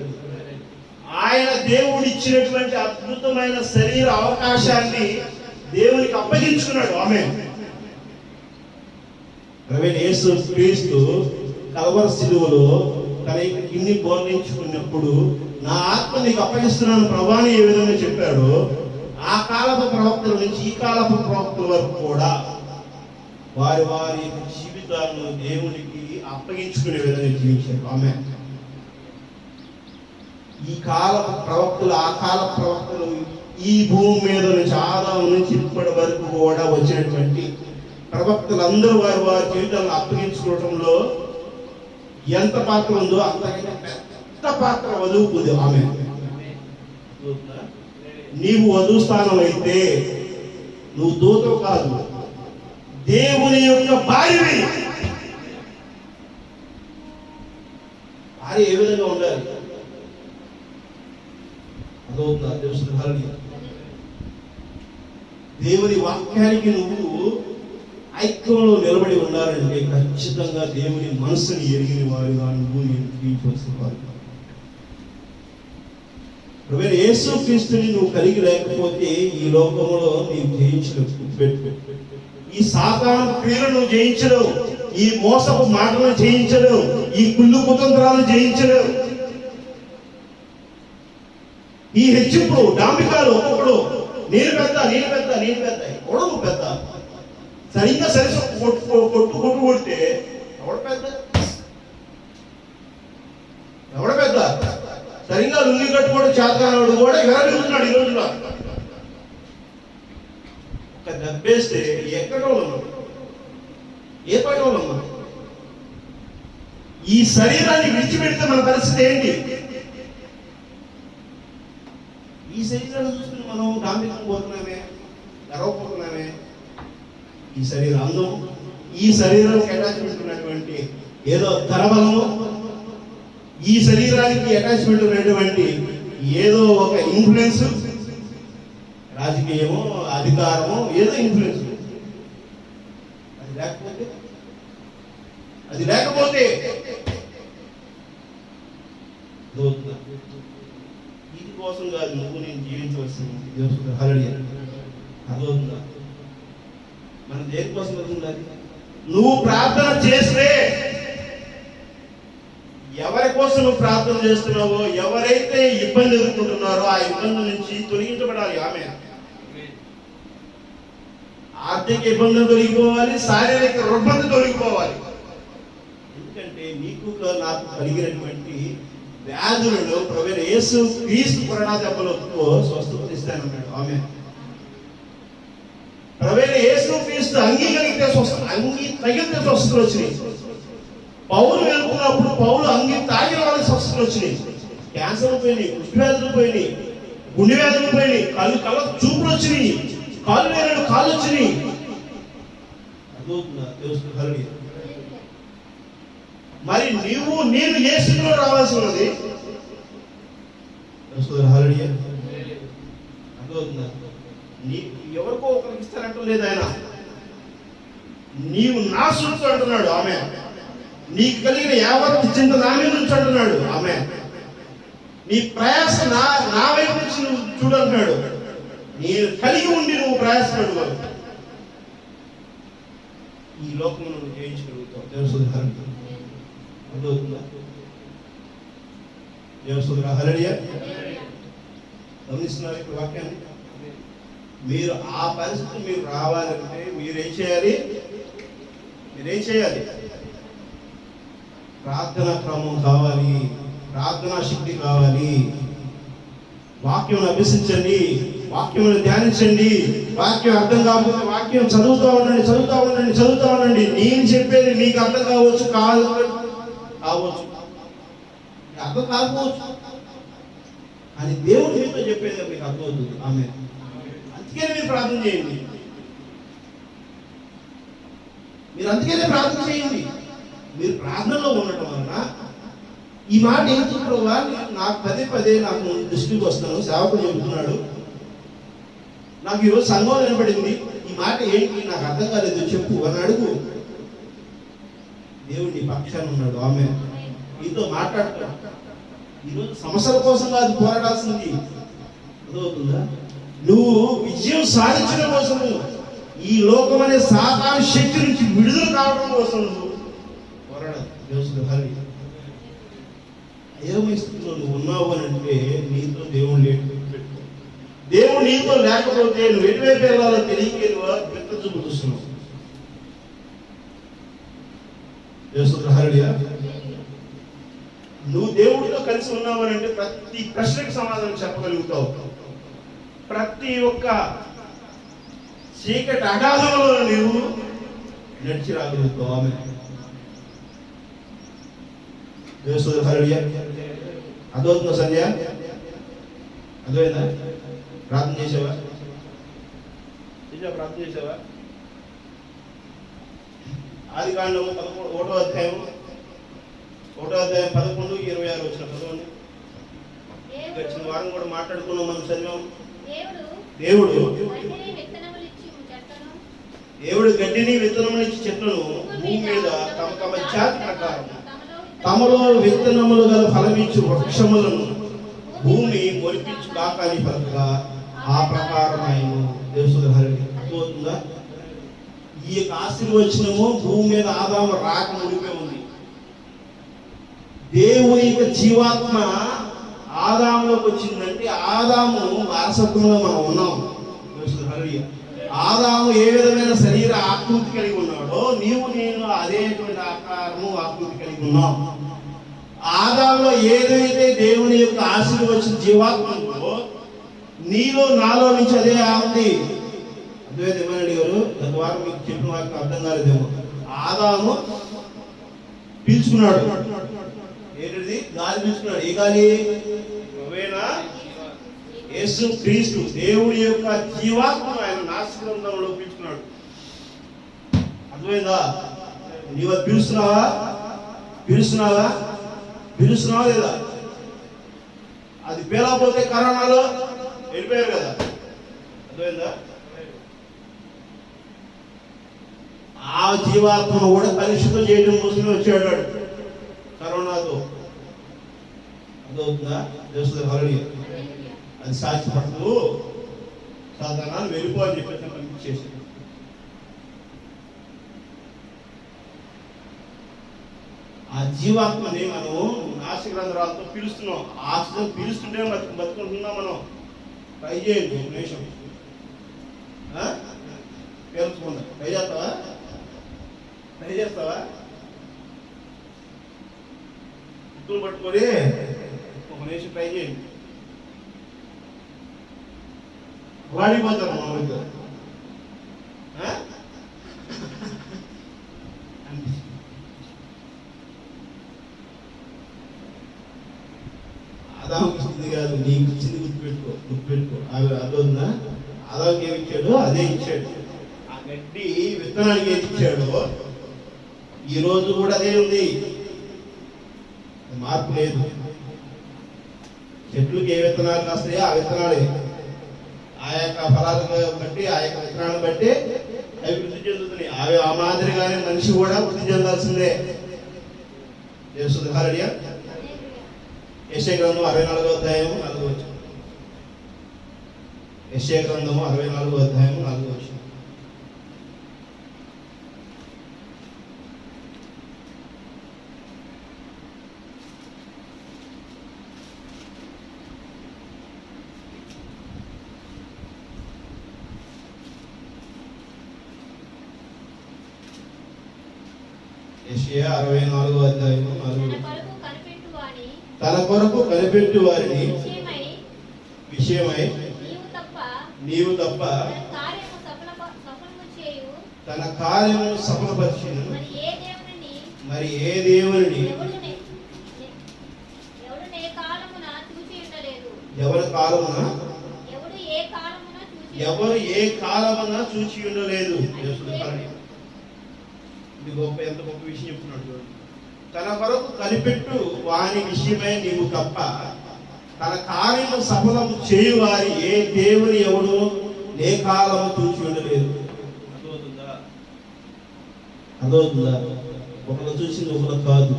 ఆయన దేవుడు ఇచ్చినటువంటి అద్భుతమైన శరీర అవకాశాన్ని దేవునికి అప్పగించుకున్నాడు. ఆమె యేసు క్రీస్తు కల్వరి శిలువలో తన గిన్ని బోధించుకున్నప్పుడు నా ఆత్మ నీకు అప్పగిస్తున్నాను ప్రభా అని ఏ విధంగా చెప్పాడో, ఆ కాలపు ప్రవక్తల నుంచి ఈ కాలపు ప్రవక్తల వరకు కూడా వారి వారి జీవితాలను దేవునికి అప్పగించుకునే విధంగా జీవించారు. ఆమె ఈ కాలపు ప్రవక్తలు, ఆ కాల ప్రవక్తలు ఈ భూమి మీద నుంచి ఆదాము నుంచి ఇప్పటి వరకు కూడా వచ్చినటువంటి ప్రవక్తలందరూ వారి వారి జీవితాలను అప్పగించుకోవడంలో ఎంత పాత్ర ఉందో అంతకంటే పెద్ద పాత్ర వధువుకుంది. ఆమె నీవు వధువు స్థానం అయితే నువ్వు దూతవు కాదు, దేవుని యొక్క భార్యవి. భార్య ఏ విధంగా ఉండాలి అదవుతుందా తెలుస్తుంది. దేవుని వాక్యానికి నువ్వు ఐక్యంలో నిలబడి ఉండాలంటే ఖచ్చితంగా దేవుని మనసుని ఎరిగిన వారుగా నువ్వు నేను జీవించవలసిన వారు. యేసు క్రీస్తుని నువ్వు కలిగి లేకపోతే ఈ లోకంలో నీవు జయించలేవు. ఈ సాతాను క్రియలను జయించలేవు, ఈ మోసపు మాటలను జయించలేవు, ఈ కుళ్ళు కుతంత్రాలను జయించలేవు. ఈ హెచ్చింపులు డాంబికాలు ఒక్కొక్కడు నేను పెద్ద నేను పెద్ద నేను పెద్ద ఎవడు పెద్ద సరిగ్గా సరిస కొట్టు కొడితే ఎవడ పెద్ద సరిగ్గా లుంగి కట్టుకోవడం చేతకానవాడు కూడా విరమిస్తున్నాడు. ఈ రోజులో ఒక దెబ్బేస్తే ఎక్కడో ఉన్నాడు, ఏ పని ఉన్నాం. ఈ శరీరాన్ని విడిచిపెడితే మన పరిస్థితి ఏంటి? ఈ శరీరాన్ని చూసుకుని మనం డాంబికం పోతున్నామే, గర్వపోతున్నామే. ఈ శరీర అందం, ఈ శరీరానికి అటాచ్మెంట్ ఉన్నటువంటి ఏదో ధనబలము, ఈ శరీరానికి అటాచ్మెంట్ ఉన్నటువంటి ఏదో ఒక ఇన్ఫ్లుయెన్స్, రాజకీయమో అధికారమో ఏదో ఇన్ఫ్లుయెన్స్, అది లేకపోతే ఇది కోసం కాదు నువ్వు నేను జీవించవలసింది. అర్థమవుతుందా? మనం దేనికోసం ఉండాలి? నువ్వు ప్రార్థన చేస్తే ఎవరి కోసం నువ్వు ప్రార్థన చేస్తున్నావో, ఎవరైతే ఇబ్బంది ఎదుర్కొంటున్నారో ఆ ఇబ్బంది నుంచి తొలగించబడాలి. ఆమె ఆర్థిక ఇబ్బందులు తొలగిపోవాలి, శారీరక రుగ్మత తొలగిపోవాలి. ఎందుకంటే నీకు నాకు కలిగినటువంటి వ్యాధులను ప్రభువైన యేసు క్రీస్తు ప్రణాదెబ్బలతో స్వస్థత ఇస్తానన్నాడు. ఆమె ప్రభువైన యేసు క్రీస్తు అంగీకరిస్తే తగిలితే స్వస్థతలు వచ్చినాయి. పౌలు వెళ్తున్నప్పుడు పౌలు అంగి తాగిన వాళ్ళకి స్వస్థతలు వచ్చినాయి. క్యాన్సర్లు పోయినాయి, కుష్ఠవ్యాధులు పోయినాయి, గుండె వ్యాధులు పోయినాయి, కళ్ళ చూపులు వచ్చినాయి, కాళ్ళు వేరే కాళ్ళు వచ్చినాయి. తెలుస్తుంది. మరి నేను ఏ స్థితిలో రావాల్సి ఉన్నది? అర్థమవుతుందా? ఎవరికో ఒకరికి ఇస్తానంటూ లేదు ఆయన. నీవు నా సొత్తు అంటున్నాడు. ఆమె నీకు కలిగిన యావత్ చింత నా మీద నుంచి అంటున్నాడు. ఆమె నీ ప్రయాస నా వైపు నుంచి నువ్వు చూడంటున్నాడు. నేను కలిగి ఉండి నువ్వు ప్రయాసపడు. ఈ లోకం నువ్వు జయించగలుగుతావు. తెలుస్తుంది. అర్థమవుతుందా? తెలుస్తుందా? హల్లెలూయా. గమనిస్తున్నారు ఇప్పుడు వాక్యాన్ని? మీరు ఆ పరిస్థితి మీరు రావాలంటే మీరేం చేయాలి? ప్రార్థనా క్రమం కావాలి, ప్రార్థనా శక్తి కావాలి. వాక్యం అభ్యసించండి, వాక్యం ధ్యానించండి. వాక్యం అర్థం కాకపోతే వాక్యం చదువుతా ఉండండి. నేను చెప్పేది మీకు అర్థం కావచ్చు, అర్థం కాకపోవచ్చు, అది దేవుడు మీతో చెప్పేది మీకు అర్థమవుతుంది. ఆమె అందుకనే మీరు ప్రార్థన చేయండి. మీరు ప్రార్థనలో ఉండటం వలన ఈ మాట ఏం చెప్పడం నాకు పదే నాకు దృష్టికి వస్తాను. సేవకుడు చెబుతున్నాడు, నాకు ఈరోజు సంఘం వినపడింది, ఈ మాట ఏంటి నాకు అర్థం కాలేదు చెప్పు అని అడుగు. దేవుడు నీ పక్షాన ఉన్నాడు. ఆమె నీతో మాట్లాడతాడు. ఈరోజు సమస్యల కోసం కాదు పోరాడాల్సింది, అర్థమవుతుందా? నువ్వు విజయం సాధించడం కోసము, ఈ లోకం అనే సాతాను శక్తి నుంచి విడుదల కావడం కోసం నువ్వు పోరాడాలి. ఏమిస్తున్నావు నువ్వు ఉన్నావు అని అంటే నీతో దేవుడు లేడు. దేవుడు నీతో లేకపోతే నువ్వు ఎటువైపు వెళ్ళాలో తెలియక నువ్వు పెద్ద చూపు చూస్తున్నావు. నువ్వు దేవుడితో కలిసి ఉన్నావు అని అంటే ప్రతి ప్రశ్నకి సమాధానం చెప్పగలుగుతావు. ప్రతి ఒక్క చీకటి అగాధంలో నువ్వు నడిచి రాగలుగుతావు. ఆమె అదవుతుందా సంధ్య? అర్థమైందా? ప్రార్థన చేసావా? ప్రార్థన చేసావా? ఆదికాండము 1వ అధ్యాయం 11-26 వచ్చిన చదవండి. గడిచిన వారం కూడా మాట్లాడుకున్నాం, మనం చదివాం. దేవుడు గడ్డిని విత్తనములు ఇచ్చి చెట్లను భూమి మీద తమ తమ జాతి ప్రకారం తమలో విత్తనములు గల ఫలమిచ్చు వృక్షములను భూమి మొలిపించు కాకాని పలకగా ఆ ప్రకారం ఆయన దేవుడు అర్థమవుతుందా? ఈ యొక్క ఆశీర్వచనము భూమి మీద ఆదాము రాక ముడిపే ఉంది. దేవుని యొక్క జీవాత్మ ఆదాములోకి వచ్చిందంటే ఆదాము వారసత్వంలో మనం ఉన్నాం. ఆదాము ఏ విధమైన శరీర ఆకృతి కలిగి ఉన్నాడో నీవు నేను అదేటువంటి ఆకారము ఆకృతి కలిగి ఉన్నాం. ఆదాములో ఏదైతే దేవుని యొక్క ఆశీర్వచన జీవాత్మ ఉందో నీలో నాలో నుంచి అదే ఉంది. అద్వైతమని గారు గత వారం మీకు చెప్పిన వారికి అర్థం కాలేదేమో. ఆదాము పీల్చుకున్నాడు, ఏంటిది? గాలి పీల్చుకున్నాడు. ఏ గాలి? యేసు క్రీస్తు దేవుడి యొక్క జీవాత్మ ఆయన నాసికంలో పీల్చుకున్నాడు. అర్థమైందా? నీవు పిలుస్తున్నావా? పిలుస్తున్నావా? పిలుస్తున్నావా లేదా? అది పేలకపోతే కరోనాలో వెళ్ళిపోయారు కదా. అర్థమైందా? ఆ జీవాత్మను కూడా కలుషితం చేయడం కోసమే వచ్చాడు కరోనాతో. అర్థమవుతుందా? దేవుడు అది సాధ్యపడదు, సాధారణాలు వెళ్ళిపో అని చెప్పేసి పంపించేసాడు. ఆ జీవాత్మని మనం నాసికరంధ్రాలతో పిలుస్తున్నాం. ఆక్సిజన్ పీలుస్తుంటే బతుకుంటున్నాం మనం. ట్రై చేయండి ఒక నిమిషం, పేర్చుకుందా. ట్రై చేస్తావా? ట్రై చేస్తావా? గుర్తులు పట్టుకొని ఒక నిమిషం ట్రై చేయండి. వాడిపోతారు మామూలుగా. ఆదాముకి ఇచ్చింది కాదు, నీకు ఇచ్చింది గుర్తుపెట్టుకో. అదొందా? ఆదాముకి ఏమి ఇచ్చాడో అదే ఇచ్చాడు. ఆ గడ్డి విత్తనానికి ఏది ఇచ్చాడో ఈ రోజు కూడా అదే ఉంది, మార్పు లేదు. చెట్లుకి ఏ విత్తనాలు కాస్తాయో ఆ విత్తనాలే, ఆ యొక్క ఫలాలను బట్టి ఆ యొక్క విత్తనాలను బట్టి అవి వృద్ధి చెందుతున్నాయి. అవి ఆ మాదిరిగానే మనిషి కూడా వృద్ధి చెందాల్సిందే. యెషయా గ్రంథం 64వ అధ్యాయం 4వ వచనం. యెషయా గ్రంథము 64వ అధ్యాయం 4వ వచనం. యెషయా 64వ అధ్యాయం 4వ వచనం. తన కొరకు కనిపెట్టు వారిని విషయమై నీవు తప్ప తన కార్యము సఫలపరిచిన మరి ఏ దేవుని ఎవరు ఏ కాలమున చూచి ఉండలేదు. ఎంత గొప్ప విషయం చెప్తున్నాడు. తన కొరకు కనిపెట్టు వాని విషయమై నీవు తప్ప తన కార్యము సఫలము చేయువారి ఏ దేవుని ఎవడు నే కాలము చూసి ఉండలేదు. అర్థమవుతుందా? అర్థమవుతుందా? ఒకరు చూసింది ఒకరు కాదు.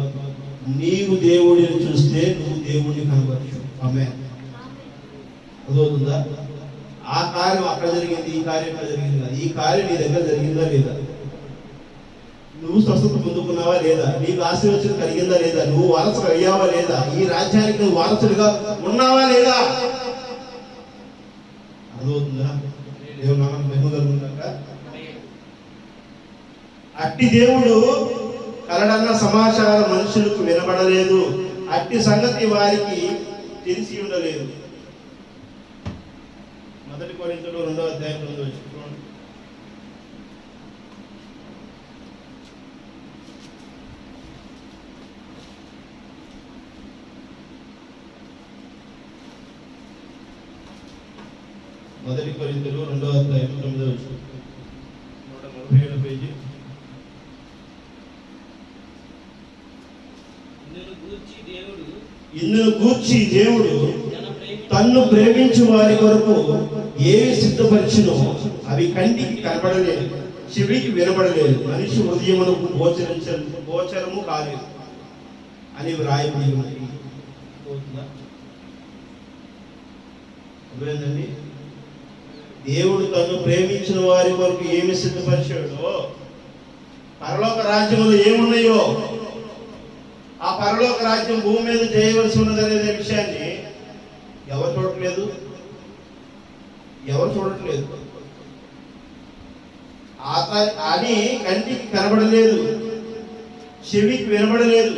నీవు దేవుడిని చూస్తే నువ్వు దేవుడిని కనబరచు. ఆమేన్. అర్థమవుతుందా? ఆ కార్యం అక్కడ జరిగింది, ఈ కార్యం అక్కడ జరిగింది కాదు. ఈ కార్యం నీ దగ్గర జరిగిందా లేదా? నువ్వు స్వస్థత పొందుకున్నావా లేదా? నీకు ఆశీర్వచనం కలిగిందా లేదా? నువ్వు వారసుడు అయ్యావా లేదా? ఈ రాజ్యానికి నువ్వు వారసుడిగా ఉన్నావా లేదా? అర్థమవుతుందా? దేవుడు నామమునకు మహిమ కలుగునుగాక. అట్టి దేవుడు కలడన్న సమాచారం మనుషులకు వినబడలేదు, అట్టి సంగతి వారికి తెలిసి ఉండలేదు. 1 కొరింథీయులు 2వ అధ్యాయం 9వ వచనం. మొదటి కొరింథీయులు 2వ అధ్యాయం 9వ వచనం. 137 పేజీ. ఇందును గూర్చి దేవుడు తన్ను ప్రేమించు వారి కొరకు ఏవి సిద్ధపరిచినో అవి కంటికి కనబడలేదు, చెవికి వినబడలేదు, మనిషి హృదయమునకు గోచరము కాలేదు అని వ్రాయబడి ఉన్నది. అర్థమైందండి? దేవుడు తన్ను ప్రేమించిన వారి కొరకు ఏమి సిద్ధపరిచాడో, పరలోక రాజ్యములో ఏమున్నాయో, ఆ పరలోక రాజ్యం భూమి మీద చేయవలసి ఉన్నదనే విషయాన్ని ఎవరు చూడట్లేదు. అది కంటికి కనబడలేదు, చెవికి వినబడలేదు,